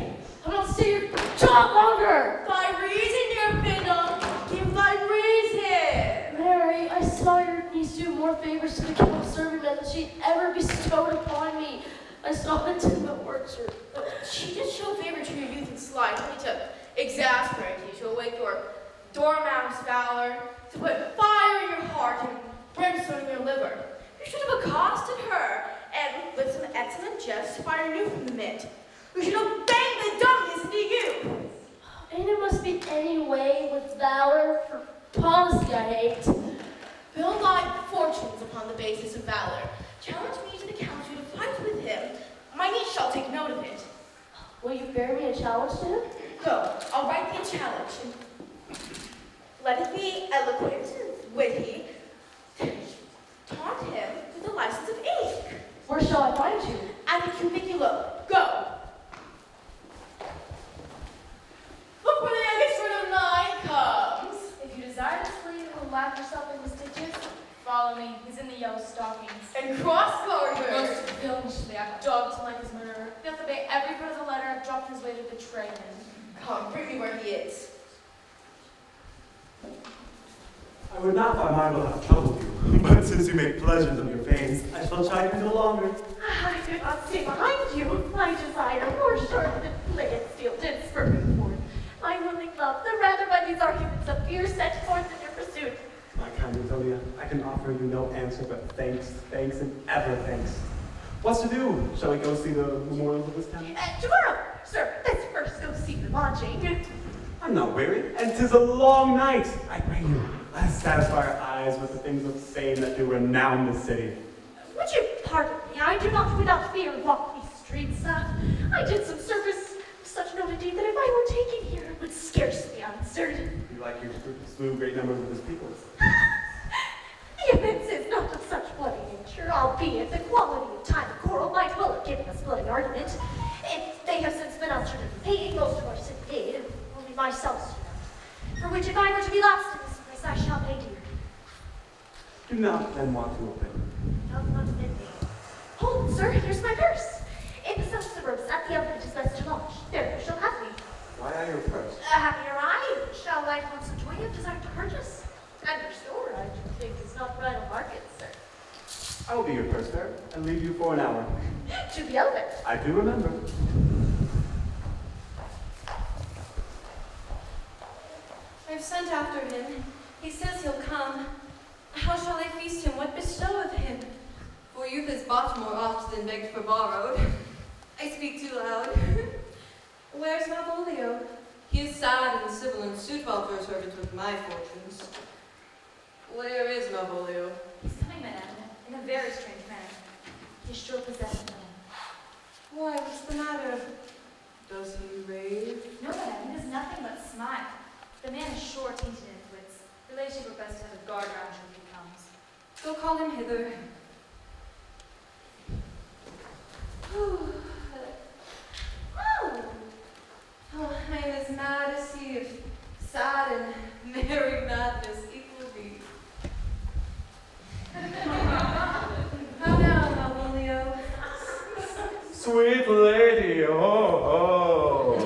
I don't see your jaw longer! Thy reason, dear Fiddle. Give thy reason. Mary, I saw your niece do more favors to the kingdom serving men than she'd ever bestowed upon me. I saw it in the orchard. She did show favor to your youth and slight, only to exasperate you, to awake your dormouse valor, to put fire in your heart and brimstone in your liver. You should have accosted her, and with some excellent jest, fire new from the mint. We should have banged the dumb into you. Ain't it must be any way with valor for policy I hate. Build thy fortunes upon the basis of valor. Challenge me to the council to fight with him. My niece shall take note of it. Will you bear me a challenge to him? Go, I'll write thee a challenge. Let it be eloquent, witty. Taunt him with the license of ink. Where shall I find you? At the cubiculo. Go. Look where the youngest sort of 9 comes. If you desire to sleep and laugh yourself into stitches, follow me. He's in the yellow stockings. And cross-garter. Most villainously, I've dogged him like his murderer. He hath obeyed every part of the letter. I've dropped his way to betray him. Come, bring me where he is. I would not by my will have troubled you, but since you make pleasures of your pains, I shall chide you no longer. I could not stay behind you. My desire, more sharp than blade steel, did spur me forth. My willing love, the rather by these arguments of fear set forth in your pursuit. My kind Antonia, I can offer you no answer but thanks, thanks, and ever thanks. What's to do? Shall we go see the memorials of this town? Tomorrow, sir, let's first go see the lodging. I'm not weary, and 'tis a long night. I pray you, let us satisfy our eyes with the things of fame that do renown this city. Would you pardon me? I do not without fear walk these streets. I did some service of such note indeed that if I were taken here, it would scarce be answered. You like you slew great numbers of his people. The offense is not of such bloody nature, albeit the quality of time and quarrel might well have given us bloody argument. They have since been answered in paying most of our sin paid, and only myself for which if I were to be lost in this place, I shall pay dear. Do not then want to obey. Doth not fit me. Hold, sir, here's my purse. In the suburbs, at the outlet is best to lodge. There you shall have me. Why are your purse? Happier I, shall I want some toy you desire to purchase? And your store, I do think, is not right on market, sir. I will be your purse bearer and leave you for an hour. To the outlet. I do remember. I've sent after him. He says he'll come. How shall I feast him? What bestow of him? For youth is bought more oft than begged for borrowed. I speak too loud. Where's Malvolio? He is sad and civil and suit well for a servant with my fortunes. Where is Malvolio? He's coming, madame, in a very strange manner. He's sure possessed, madame. Why, what's the matter? Does he rave? No, madame, he does nothing but smile. The man is sure tainted in his wits. Your ladyship would best have a guard round you if he comes. Go call him hither. Oh, I am as mad as he, if sad and merry madness equal be. How now, Malvolio? Sweet lady, oh,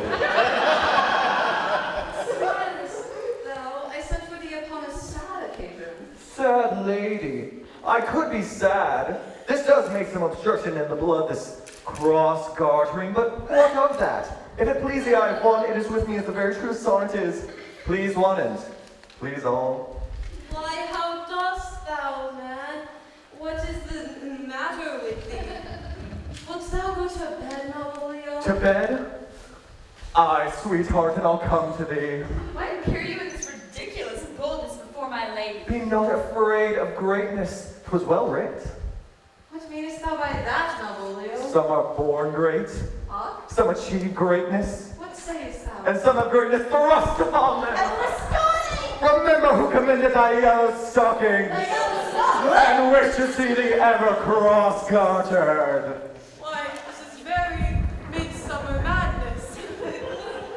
Thou, I sent for thee upon a sad occasion. Sad lady, I could be sad. This does make some obstruction in the blood, this cross-gartering, but what of that? If it please the eye of one, it is with me as the very true sonnet is. Please one and please all. Why, how dost thou, man? What is the matter with thee? Wilt thou go to bed, Malvolio? To bed? Aye, sweetheart, and I'll come to thee. Why appear you in this ridiculous boldness before my lady? Be not afraid of greatness. 'Twas well writ. What meanest thou by that, Malvolio? Some are born great, Ah? some achieve greatness, What sayest thou? and some have greatness thrust upon them. Remember who commended thy yellow stockings, and wish to see thee ever cross-gartered. Why, this is very midsummer madness.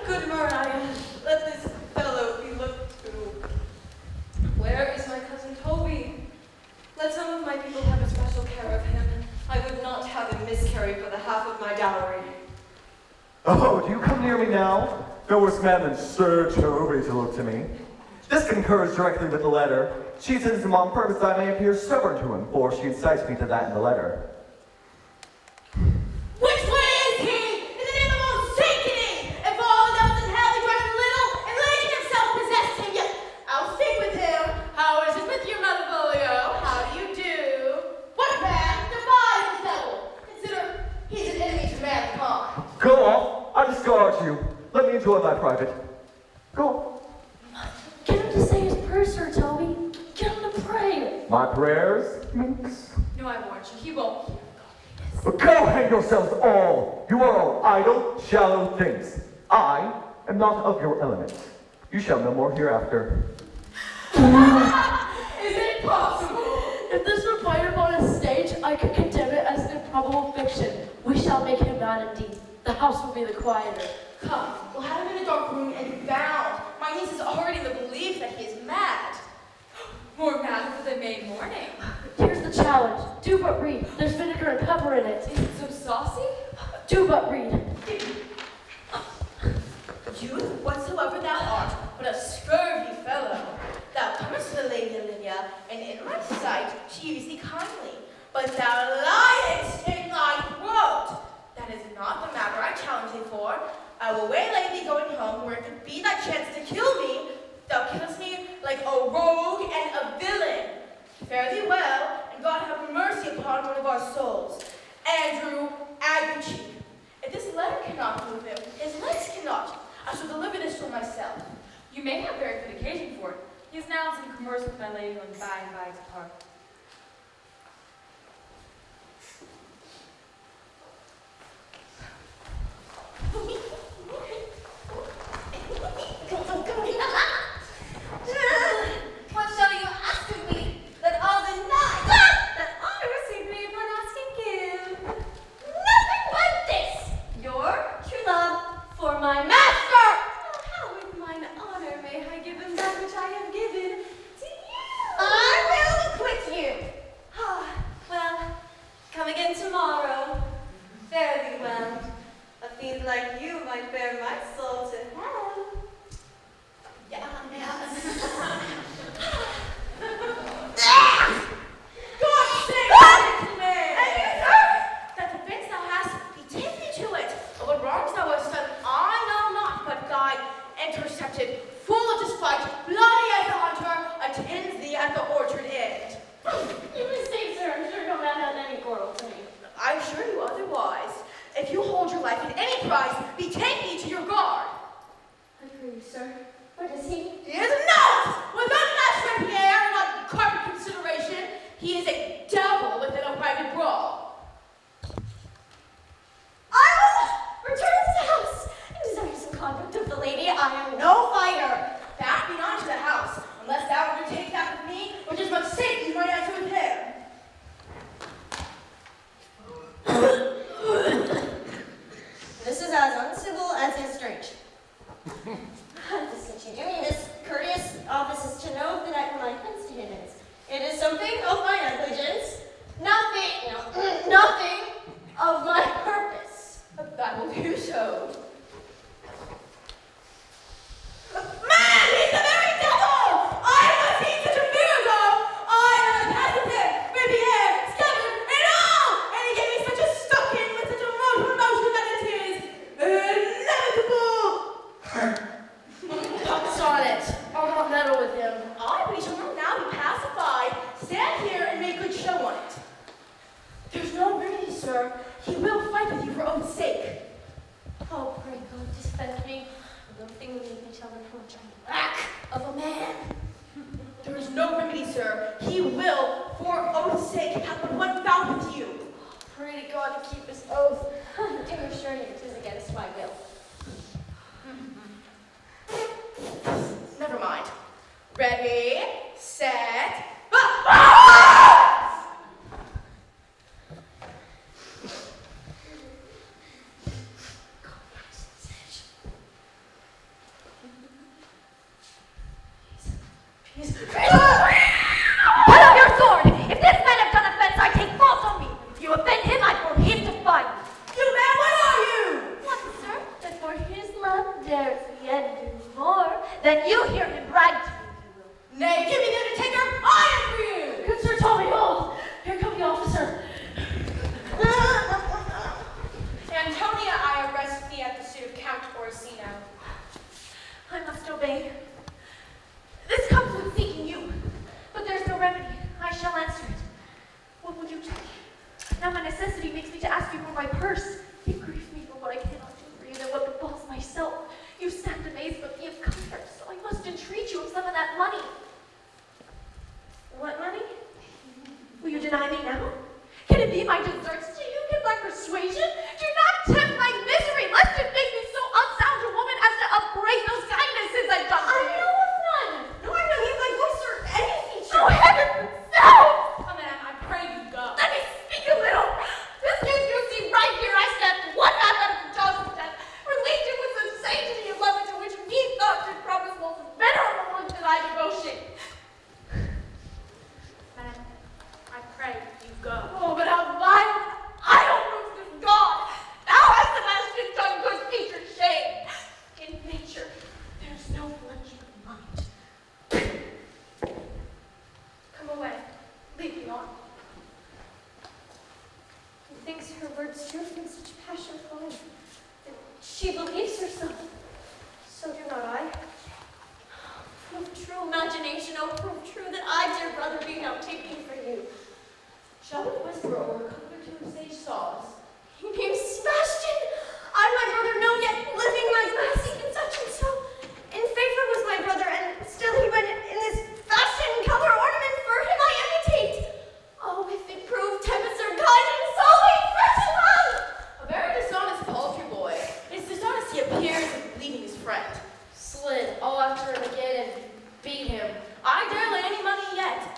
Good Maria, let this fellow be looked to. Where is my cousin Toby? Let some of my people have a special care of him. I would not have him miscarry for the half of my dowry. Oh, do you come near me now? No worse man than Sir Toby to look to me. This concurs directly with the letter. She sends him on purpose that I may appear stubborn to him, for she incites me to that in the letter. Which way is he? In the name of all sanctity! If all else in hell he drank a little, and Religion himself possessed him, yet I'll speak with him. How is it with you, Malvolio? How do you do? What man defies the devil? Consider he's an enemy to mankind. Go off, I discard you. Let me enjoy my private. Go. Get him to say his prayers, Sir Toby. Get him to pray. My prayers, minx. No, I warrant you, he won't. But go hang yourselves all! You are all idle, shallow things. I am not of your element. You shall know more hereafter. Is it possible? If this were played upon a stage, I could condemn it as an probable fiction. We shall make him mad indeed. The house will be the quieter. Come, we'll have him in a dark room and bound. My niece is already in the belief that he is mad. More mad for the May morning. Here's the challenge. Do but read. There's vinegar and pepper in it. Is it so saucy? Do but read. Youth, whatsoever thou art, but a scurvy fellow. Thou comest to the Lady Olivia, and in my sight she used thee kindly. But thou liest in thy throat. That is not the matter I challenge thee for. I will waylay thee going home, where it could be thy chance to kill me. Thou killest me like a rogue and a villain. Fare thee well, and God have mercy upon one of our souls. Andrew Aguchi. If this letter cannot move him, his legs cannot. I shall deliver this for myself. You may have very good occasion for it. He is now in converse with my lady when by and by depart. What shall you ask of me that all the night that honor received me upon asking give? Nothing but this, your true love for my master. How with mine honor may I give him that which I have given to you? I will acquit you. Well, come again tomorrow. Fare thee well. A fiend like you might bear my soul to hell. Yeah. God save me! That offense thou hast, betake thee to it. Of what wrongs thou hast done, I know not, but God, intercepted, full of despite, bloody as the hunter, attends thee at the orchard end. You mistake, sir. I'm sure no man has any quarrel to me. I assure you otherwise. If you hold your life at any price, betake thee to your guard. I pray you, sir. Where is he? He is not! Without that Pierre and not carpet consideration, he is a devil within a private brawl. I will return to the house and desire some conduct of the lady. I am no fighter. That be not to the house, unless thou undertake that with me, which is but Satan might answer with him. This is as uncivil as is strange. Since you do me this courteous office is to know that I my offense to him is. It is something of my negligence, nothing of my purpose. I will do so. Man, he's the very devil! I have seen such a miracle! I have passed him, Riviere, scattered, and all! And he gave me such a stuck-in with such a motor motion that it is inevitable! Pox on it. I'll not meddle with him. Aye, but he shall not now be pacified. Stand here and make good show on it. There's no remedy, sir. He will fight with you for oath's sake. Oh, pray God, defend me. Nothing will make me tell the poor back of a man. There is no remedy, sir. He will, for oath's sake, have but one bout with you. Pray to God to keep his oath. Do assure you it is against my will. Never mind. Ready, set, Put up your sword! If this man have done offense, I take fault on me. If you offend him, I for him to fight. You man, what are you? What, sir? That for his love dares he and do more than you hear him brag to you. Nay, give me the undertaker. I am for you. Good Sir Tommy, hold. Here come the officer. Antonia, I arrest thee at the suit of Count Orsino. I must obey. This comes with seeking you, but there's no remedy. I shall answer it. What would you take? Now my necessity makes me to ask you for my purse. It grieves me for what I cannot do for you than what befalls myself. You stand amazed but be of comfort, so I must entreat you of some of that money. What money? Will you deny me now? Can it be my deserts to you? Can my persuasion? Do not tempt my misery, lest it make me so unsound a woman as to upbraid those kindnesses I've done for you. I know of none, nor know you my voice or any feature. Oh, heaven itself! Come, Anne, I pray you go. Let me speak a little. This thinks her words do from such passion flowing. And she believes herself. So do not I. Prove true imagination, oh, prove true that I, dear brother, be now taking for you. Shall we whisper or recover to sage saws? He named Sebastian. I, my brother, know yet living my last even such and so. In favor was my brother, and still he went in this fashion, color, ornament, for him I imitate. Oh, if it prove tempest or guidance, always fresh and well. A very dishonest paltry boy. His dishonesty appears in leaving his friend. Slid, all after him again and beat him. I dare lay any money yet.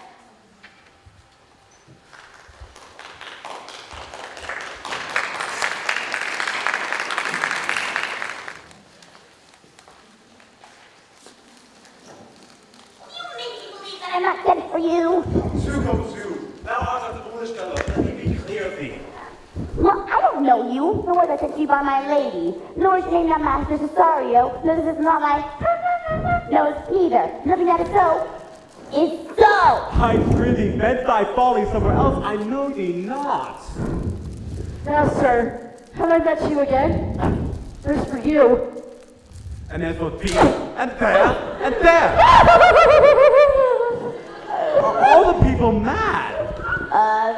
I'm not sent for you. Zuko, thou art a foolish fellow. Let me be clear of thee. Well, I don't know you, nor was I sent to you by my lady, nor is your name not Master Cesario, nor this is not my... No, it's neither. Nothing that is so is so. I prithee, vent thy folly somewhere else. I know thee not. Now, sir, have I met you again? There's for you. And there's both here, and there, and there. Are all the people mad?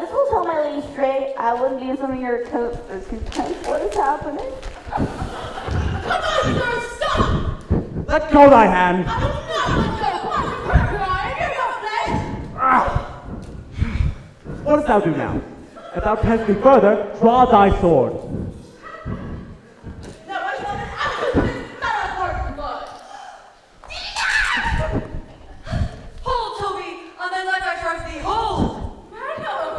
This will tell my lady straight. I wouldn't be in some of your toasters complaints. What is happening? Come on, sir, stop! Let go thy hand. I will not let go. What dost thou do now? If thou canst me further, draw thy sword. Now, my brother, I will spit not a word blood. Hold, Toby! On thy life I charge thee, hold! Madam!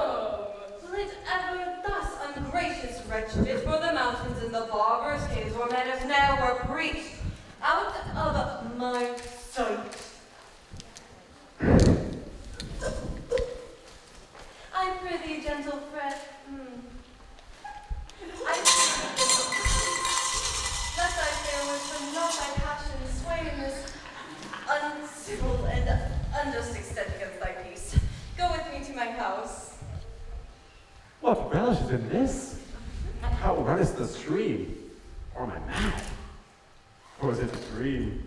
Will it ever thus ungracious wretched for the mountains and the barbarous caves where men have never preached out of my sight? I prithee, gentle friend, let thy fair words from not thy passion sway in this uncivil and unjust extent against thy peace. Go with me to my house. What relish is in this? How runneth the stream? Or am I mad? Or is it a dream?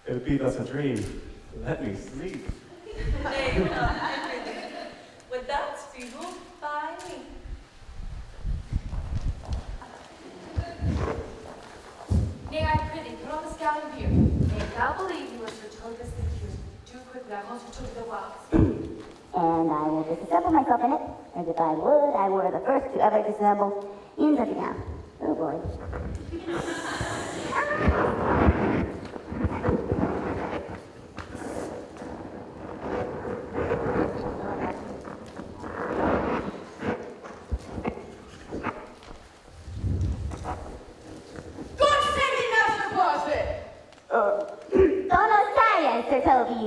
If it be thus a dream, let me sleep. Nay, I prithee, would that be ruled by me? Nay, I prithee, put on the scouting beard. May thou believe you are Sir Togus the Cure. Do quickly, I must return to the wilds. And I will disassemble myself in it, as if I were the first to ever disassemble in such a gown. Oh boy. God save me, Master Closet! Dono science, Sir Toby.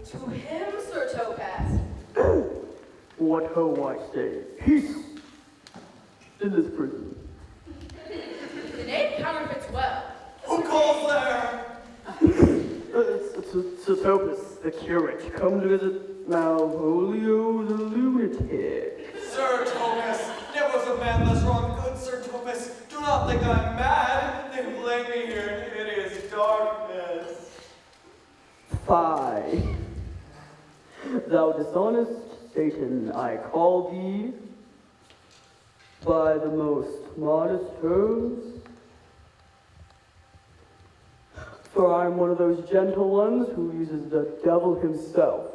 To him, Sir Topaz. What ho I say, peace in this prison. The name counterfeits well. Who calls there? It's Topaz, the curate, come to visit Malvolio the lunatic. Sir Thomas, never was a man less wrong. Good Sir Thomas, do not think I'm mad. They lay me here in hideous darkness. Fie. Thou dishonest Satan, I call thee by the most modest terms. For I am one of those gentle ones who uses the devil himself.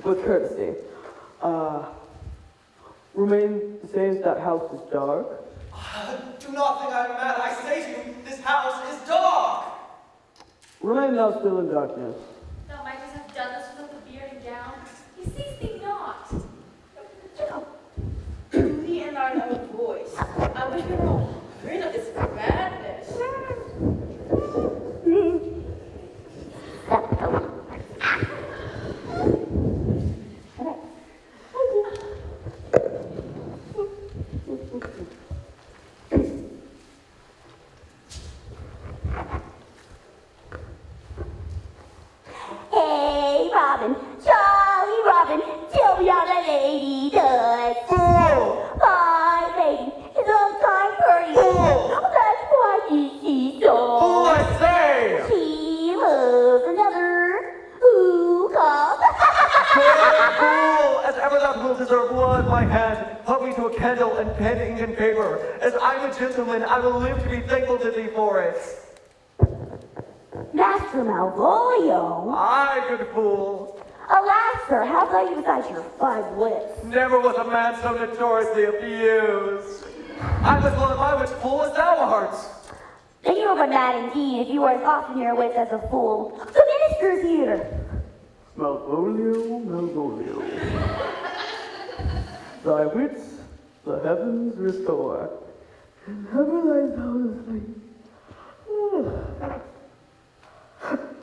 With courtesy, remain the same, that house is dark. Do not think I'm mad. I say to you, this house is dark. Remain thou still in darkness. Thou mightest have done this without the beard and gown. He sees thee not. To thee and thine own voice. I wish we were all rid of this madness. Hey, Robin, Jolly Robin, tell me how the lady does. blood my hand, help me to a candle and pen, ink, and paper. As I'm a gentleman, I will live to be thankful to thee for it. Master Malvolio. Aye, good fool. Alas, sir, how thou used your 5 wits? Never was a man so notoriously abused. I'm as well my wits fool as thou art. Then you are but mad indeed if you are as often your wits as a fool. The minister's here. Malvolio, Malvolio. Thy wits the heavens restore, and never thy soul asleep.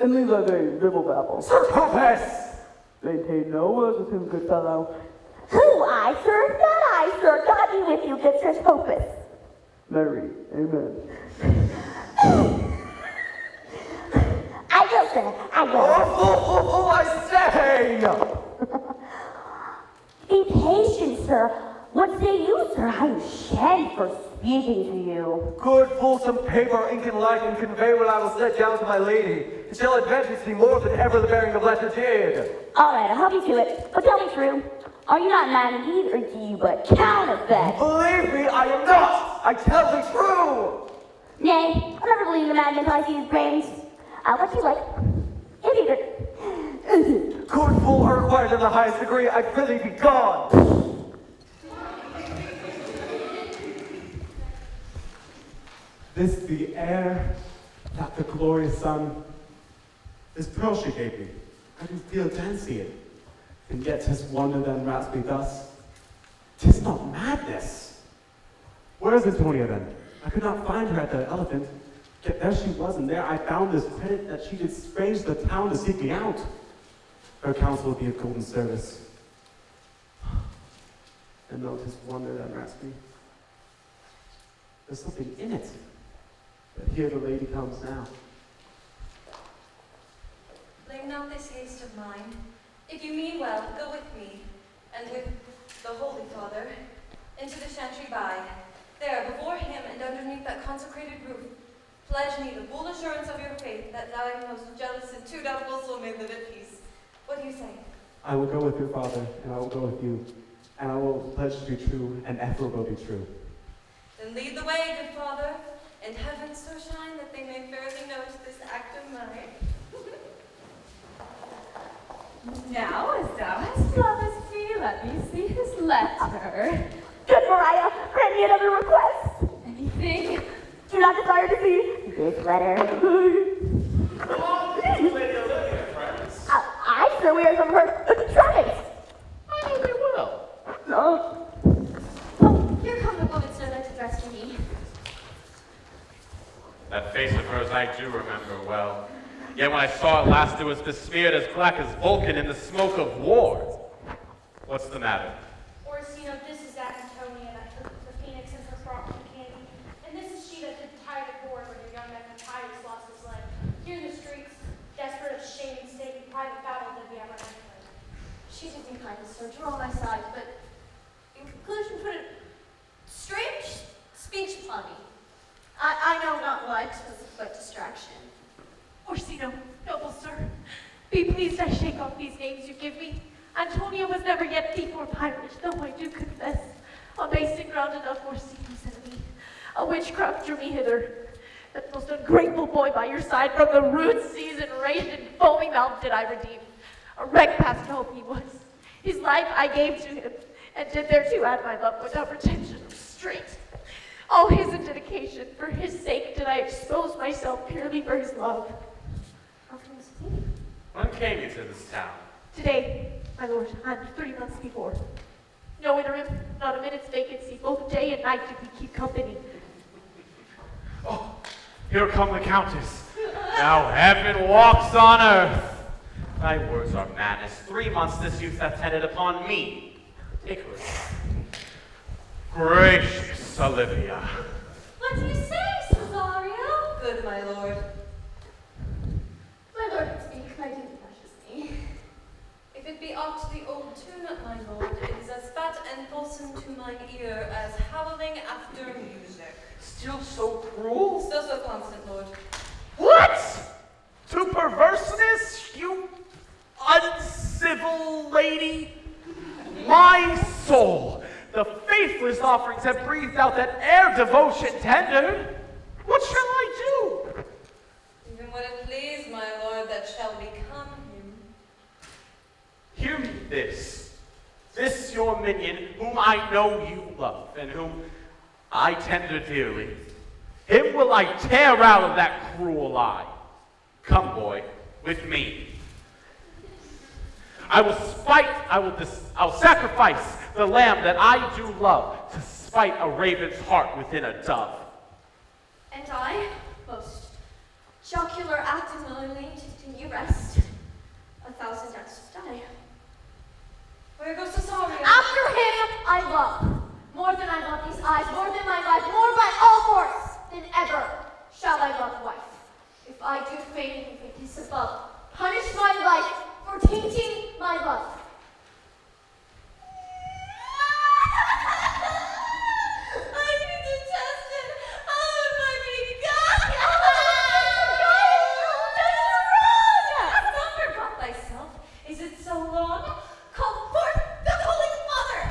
And leave thy vain dribble babble. Sir Popus! Maintain no words with him, good fellow. Who, I, sir? Not I, sir. God be with you, good Sir Hopus. Mary, amen. I will, sir. I will. Oh, I say! Be patient, sir. What say you, sir? I am ashamed for speaking to you. Good, pull some paper, ink, and light, and convey what I will set down to my lady. It shall advantage thee more than ever the bearing of letter did. All right, I'll help you to it. But tell me true. Are you not mad indeed, or do you but counterfeit? Believe me, I am not! I tell thee true! Nay, I'll never believe the madman till I see his brains. I'll let you like. If you could. Good fool are required in the highest degree. I prithee be gone. This the air, that the glorious sun. This pearl she gave me, I do feel dancy it. And yet 'tis wonder that enwraps me thus. 'Tis not madness. Where is Antonia then? I could not find her at the elephant. Yet there she was, and there I found this credit that she did strange the town to seek me out. Her counsel would be of golden service. And no, 'tis wonder that enwraps me. There's something in it. But here the lady comes now. Blame not this haste of mine. If you mean well, go with me, and with the Holy Father, into the chantry by. There, before him and underneath that consecrated roof, pledge me the full assurance of your faith, that thy most jealous and too doubtful soul may live at peace. What do you say? I will go with your father, and I will go with you, and I will pledge to be true, and ever will be true. Then lead the way, good Father, and heaven so shine that they may fairly note this act of mine. Now, as thou hast promised me, let me see his letter. Good Mariah, grant me another request. Anything? Do not desire to see this letter. Oh, Lady Olivia, friends. I sir, we are some of her tracks. I know they will. No. Oh, here come the woman, sir, that's addressed to me. That face of hers I do remember well. Yet when I saw it last, it was besmeared as black as Vulcan in the smoke of war. What's the matter? Orsino, this is that Antonia that took the phoenix and her brought from candy. And this is she that did the tide of board when your young man Matthias lost his leg. Here in the streets, desperate of shame and stake in private battle than we ever entered. She did me kindness, sir, to roll my side, but in conclusion put a strange speech upon me. I know not what was but distraction. Orsino, noble sir, be pleased I shake off these names you give me. Antonia was never yet thief or pirate, though I do confess, a base and ground enough Orsino's enemy. A witchcraft drew me hither. That most ungrateful boy by your side from the rude seas and raged and foaming mouth did I redeem. A wreck past hope he was. His life I gave to him, and did thereto add my love without pretension of restraint. All his in dedication, for his sake did I expose myself purely for his love. How can this be? When came you to this town? Today, my lord, and 3 months before. No interim, not a minute's vacancy. Both day and night did we keep company. Oh, here come the Countess. Now heaven walks on earth. Thy words are madness. 3 months this youth hath tended upon me. Take her. Gracious Olivia. What do you say, Cesario? Good, my lord. My lord would speak, my duty precious me. If it be aught to the old tune, my lord, it is as fat and fulsome to mine ear as howling after music. Still so cruel? Still so constant, lord. What? To perverseness, you uncivil lady? My soul faithless offerings have breathed out that air devotion tender. What shall I do? Even what it please, my lord, that shall become him. Hear me this. This your minion, whom I know you love, and whom I tender dearly. Him will I tear out of that cruel eye. Come, boy, with me. I'll sacrifice the lamb that I do love to spite a raven's heart within a dove. And I, most jocular act and willingly to do you rest, 1,000 deaths to die. Where goes Cesario? After him, I love. More than I love these eyes, more than my life, more by all force than ever shall I love wife. If I do fate and wickedness above, punish my life for tainting my love. I be detested. Oh, my baby God! Hast thou forgot thyself? Is it so long? Call forth the Holy Mother!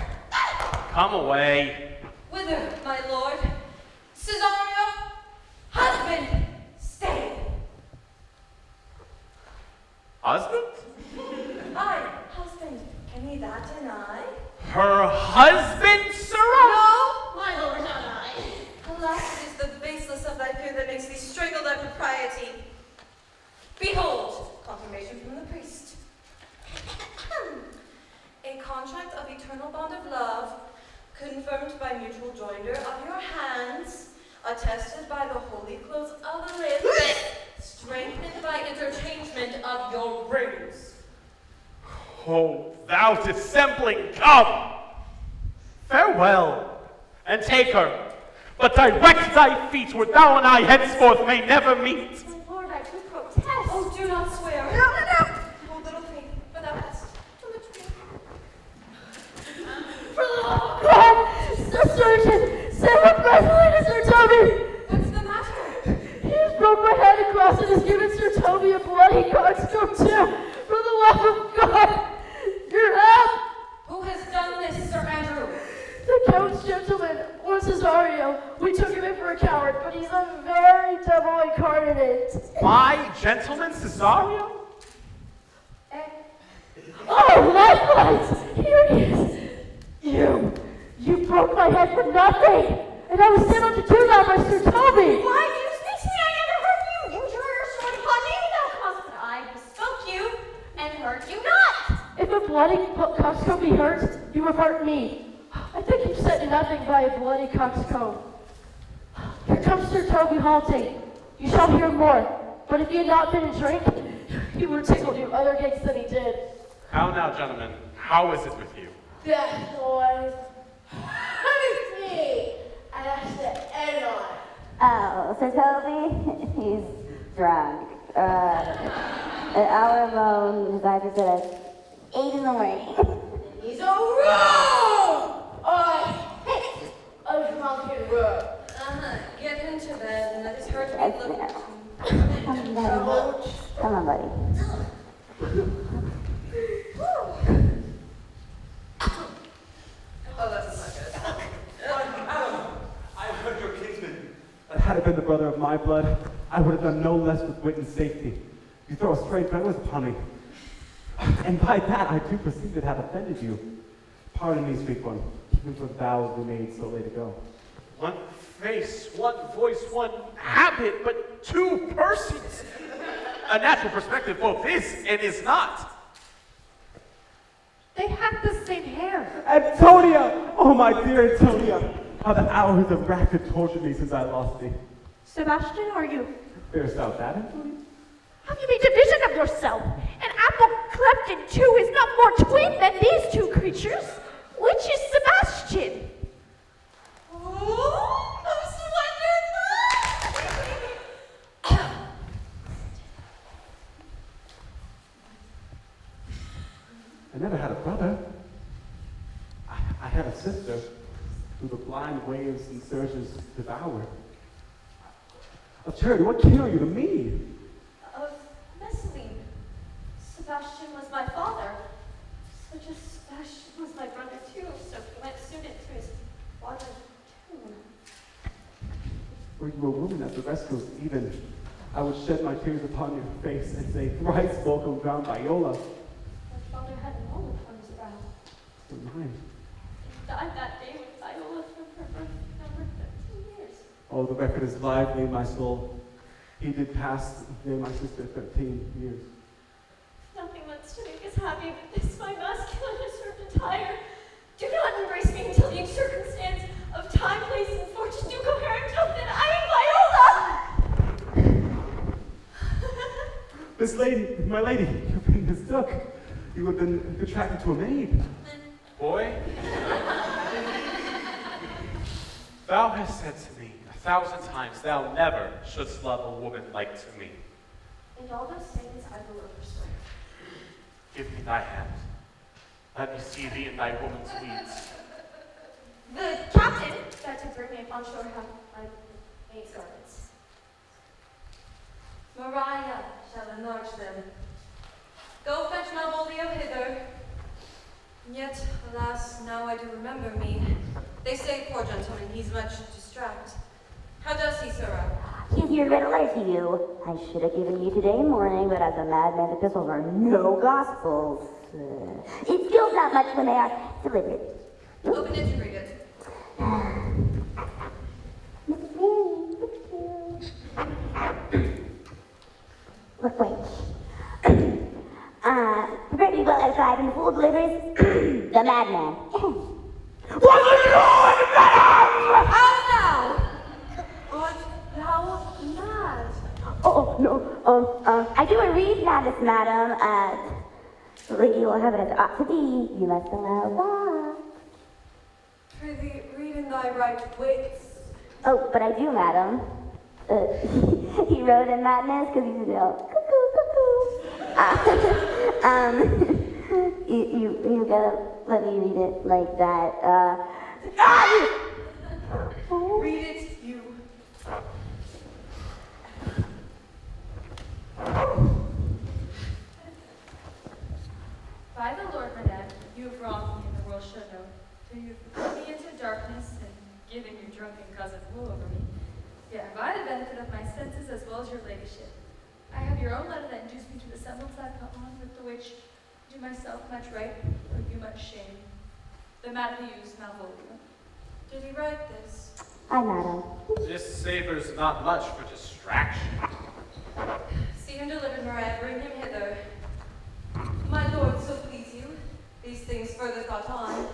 Come away. Whither, my lord? Cesario? Husband, stay. Husband? I, husband, can ye that deny? Her husband, sirrah? No, my lord, not I. Alas, it is the baseless of thy fear that makes thee strangle thy propriety. Behold, confirmation from the priest. A contract of eternal bond of love, confirmed by mutual joinder of your hands, attested by the holy close of the lips, strengthened by interchangement of your rings. Oh, thou dissembling, come! Farewell, and take her, but direct thy feet where thou and I henceforth may never meet. My lord, I do protest. Oh, do not swear. No. Oh, little thing, for thou hast too much grief. For the love of God, Sir Surgeon, save my breath, Sir Toby. What's the matter? He has broke my head across and has given Sir Toby a bloody coxcomb too. For the love of God, your help. Who has done this, Sir Andrew? The Count's gentleman, or Cesario. We took him in for a coward, but he's a very devil incarnate. My gentleman, Cesario? Oh, likewise! Here he is! You broke my head for nothing! And I was sent on to do that by Sir Toby! Why do you speak to me? I never hurt you. You drew your sword upon me without cause, but I bespoke you and hurt you not. If a bloody coxcomb be hurt, you have hurt me. I think you've said nothing by a bloody coxcomb. Here comes Sir Toby halting. You shall hear more. But if he had not been a drink, he would have tickled you other gigs than he did. How now, gentlemen? How is it with you? That was hurt me. And that's the end on it. Oh, Sir Toby, he's drunk. An hour alone, his doctor said at 8 in the morning. He's a rogue. I hate a drunken rogue. Get into bed and let his hurt be Yes, looked ma'am. to. Come on, buddy. Come on, buddy. Oh, that's not good. I have heard your kinsman. Had it been the brother of my blood, I would have done no less with wit and safety. You throw a straight feathers upon me. And by that I do perceive it hath offended you. Pardon me, sweet one, even for vows we made so late ago. One face, one voice, one habit, but two persons. A natural perspective both is and is not. They have the same hair. Antonia! Oh, my dear Antonia! How the hours of wrath have tortured me since I lost thee. Sebastian, are you? Fearest thou that, Antonia? Have you made division of yourself? An apple cleft in two is not more twin than these two creatures. Which is Sebastian? Oh, most wonderful! I never had a brother. I had a sister who the blind waves and surges devoured. Of charity, what care you to me? Of Messalene. Sebastian was my father. Such as Sebastian was my brother too, so he went soon into his were you a woman as the rest goes even, I would shed my tears upon your face and say, thrice welcome, ground Viola. My father had an olive on his brow. For mine. He died that day with Viola from her birth number 13 years. Oh, the record is lively in my soul. He did pass near my sister 13 years. Nothing wants to make us happy but this, my masculine usurped attire. Do not embrace me until the circumstance of time, place, and fortune do compare until then. I am Viola! This lady, my lady, you've been mistook. You have been attracted to a maid. Boy, thou hast said to me 1,000 times thou never shouldst love a woman like to me. And all those things I will overswear. Give me thy hand. Let me see thee in thy woman's weeds. The captain got to bring me on shore have my maid's garments. Maria shall enlarge them. Go fetch Malvolio hither. Yet, alas, now I do remember me. They say, poor gentleman, he's much distract. How does he, sirrah? He's here to read a letter to you. I should have given you today morning, but as a madman's epistles are no gospels, it feels not much when they are delivered. Open it and read it. Look, wait. Prepare to be well outside and the fool delivers the madman. What are you doing, madam? How now? Art thou mad? Oh, no. I do a read madness, madam. The lady will have it as it ought to be. You must allow that. Prithee, read in thy right wits. Oh, but I do, madam. He wrote in madness because he's a you gotta let me read it like that. Read it, you. By the Lord, madame, you have wronged me, and the world should know. For you have put me into darkness and given your drunken cousin rule over me. Yet have I the benefit of my senses as well as your ladyship. I have your own letter that induced me to the semblance I put on, with the which do myself much right, or you much shame. The matter you use Malvolio. Did he write this? Hi, madam. This savors not much for distraction. See him delivered, Maria, bring him hither. My lord, so please you, these things further thought on,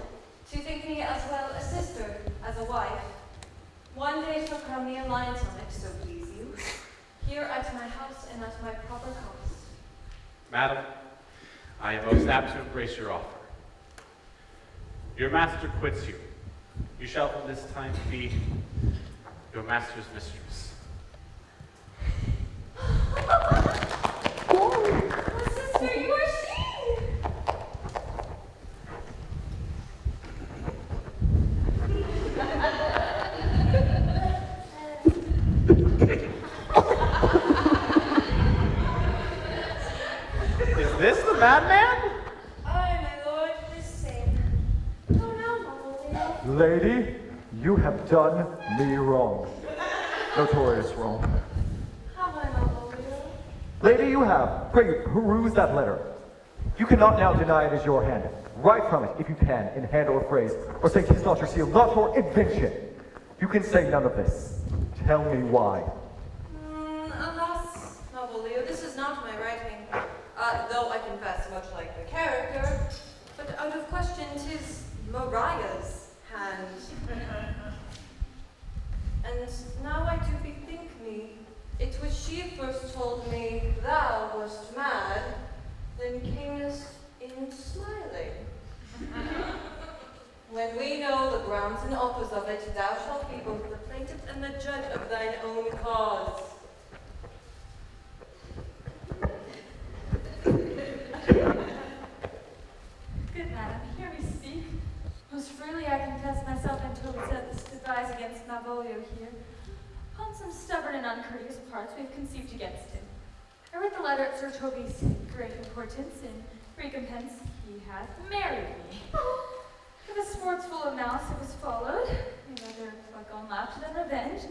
to think me as well a sister as a wife. One day shall come the alliance on it, so please you, here at my house and at my proper cost. Madam, I am most apt to embrace your offer. Your master quits you. You shall from this time be your master's mistress. My sister, you are she! Is this the madman? Aye, my lord, this same. Go now, Malvolio. Lady, you have done me wrong. Notorious wrong. Have I, Malvolio? Lady, you have. Pray, peruse that letter. You cannot now deny it is your hand. Write from it, if you can, in hand or phrase, or say 'tis not your seal, not your invention. You can say none of this. Tell me why. Alas, Malvolio, this is not my writing, though I confess much like the character, but out of question 'tis Maria's hand. And now I do bethink me, it was she first told me thou wast mad, then camest in smiling. When we know the grounds and authors of it, thou shalt be both the plaintiff and the judge of thine own cause. Good madam, hear me speak. Most freely I confess myself into this advice against Malvolio here. Upon some stubborn and uncourteous parts we have conceived against him. I read the letter at Sir Toby's great importance. In recompense, he hath married me. With a sportsful of malice it was followed, a rather like on laughter than revenge.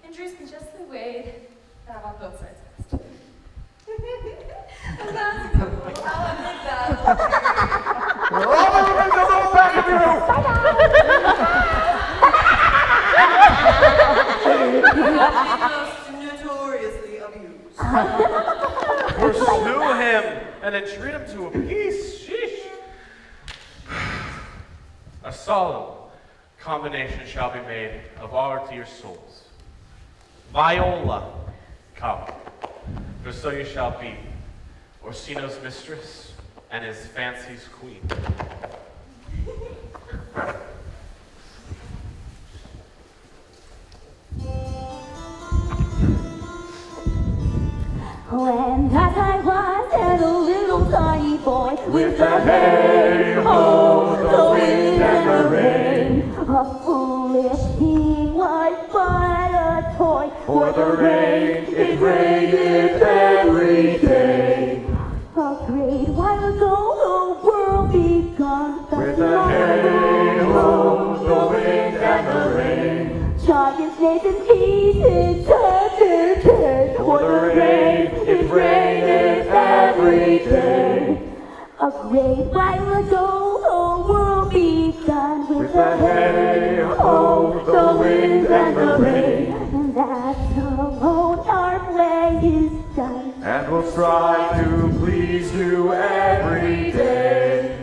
Injuries can justly weighed, and I'm on both sides fast. That's cool. I'll admit that. Most notoriously abused. Pursue him and entreat him to a peace. Sheesh. A solemn combination shall be made of our dear souls. Viola, come, for so you shall be, Orsino's mistress and his fancy's queen. When that I was a little tiny boy, with the hay-ho, the wind and the rain, a foolish he was but a toy, for the rain, it rained every day. A great while ago the world begun, With the hay-ho, the wind and the rain, giants, snakes, and pieces, for the rain, it rained every day. A great while ago the world begun, With the hay-ho, the wind and the rain, and that's alone our play is done. and we'll strive to please you every day.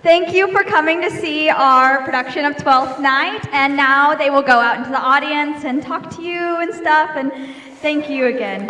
Thank you for coming to see our production of Twelfth Night, and now they will go out into the audience and talk to you and stuff, and thank you again.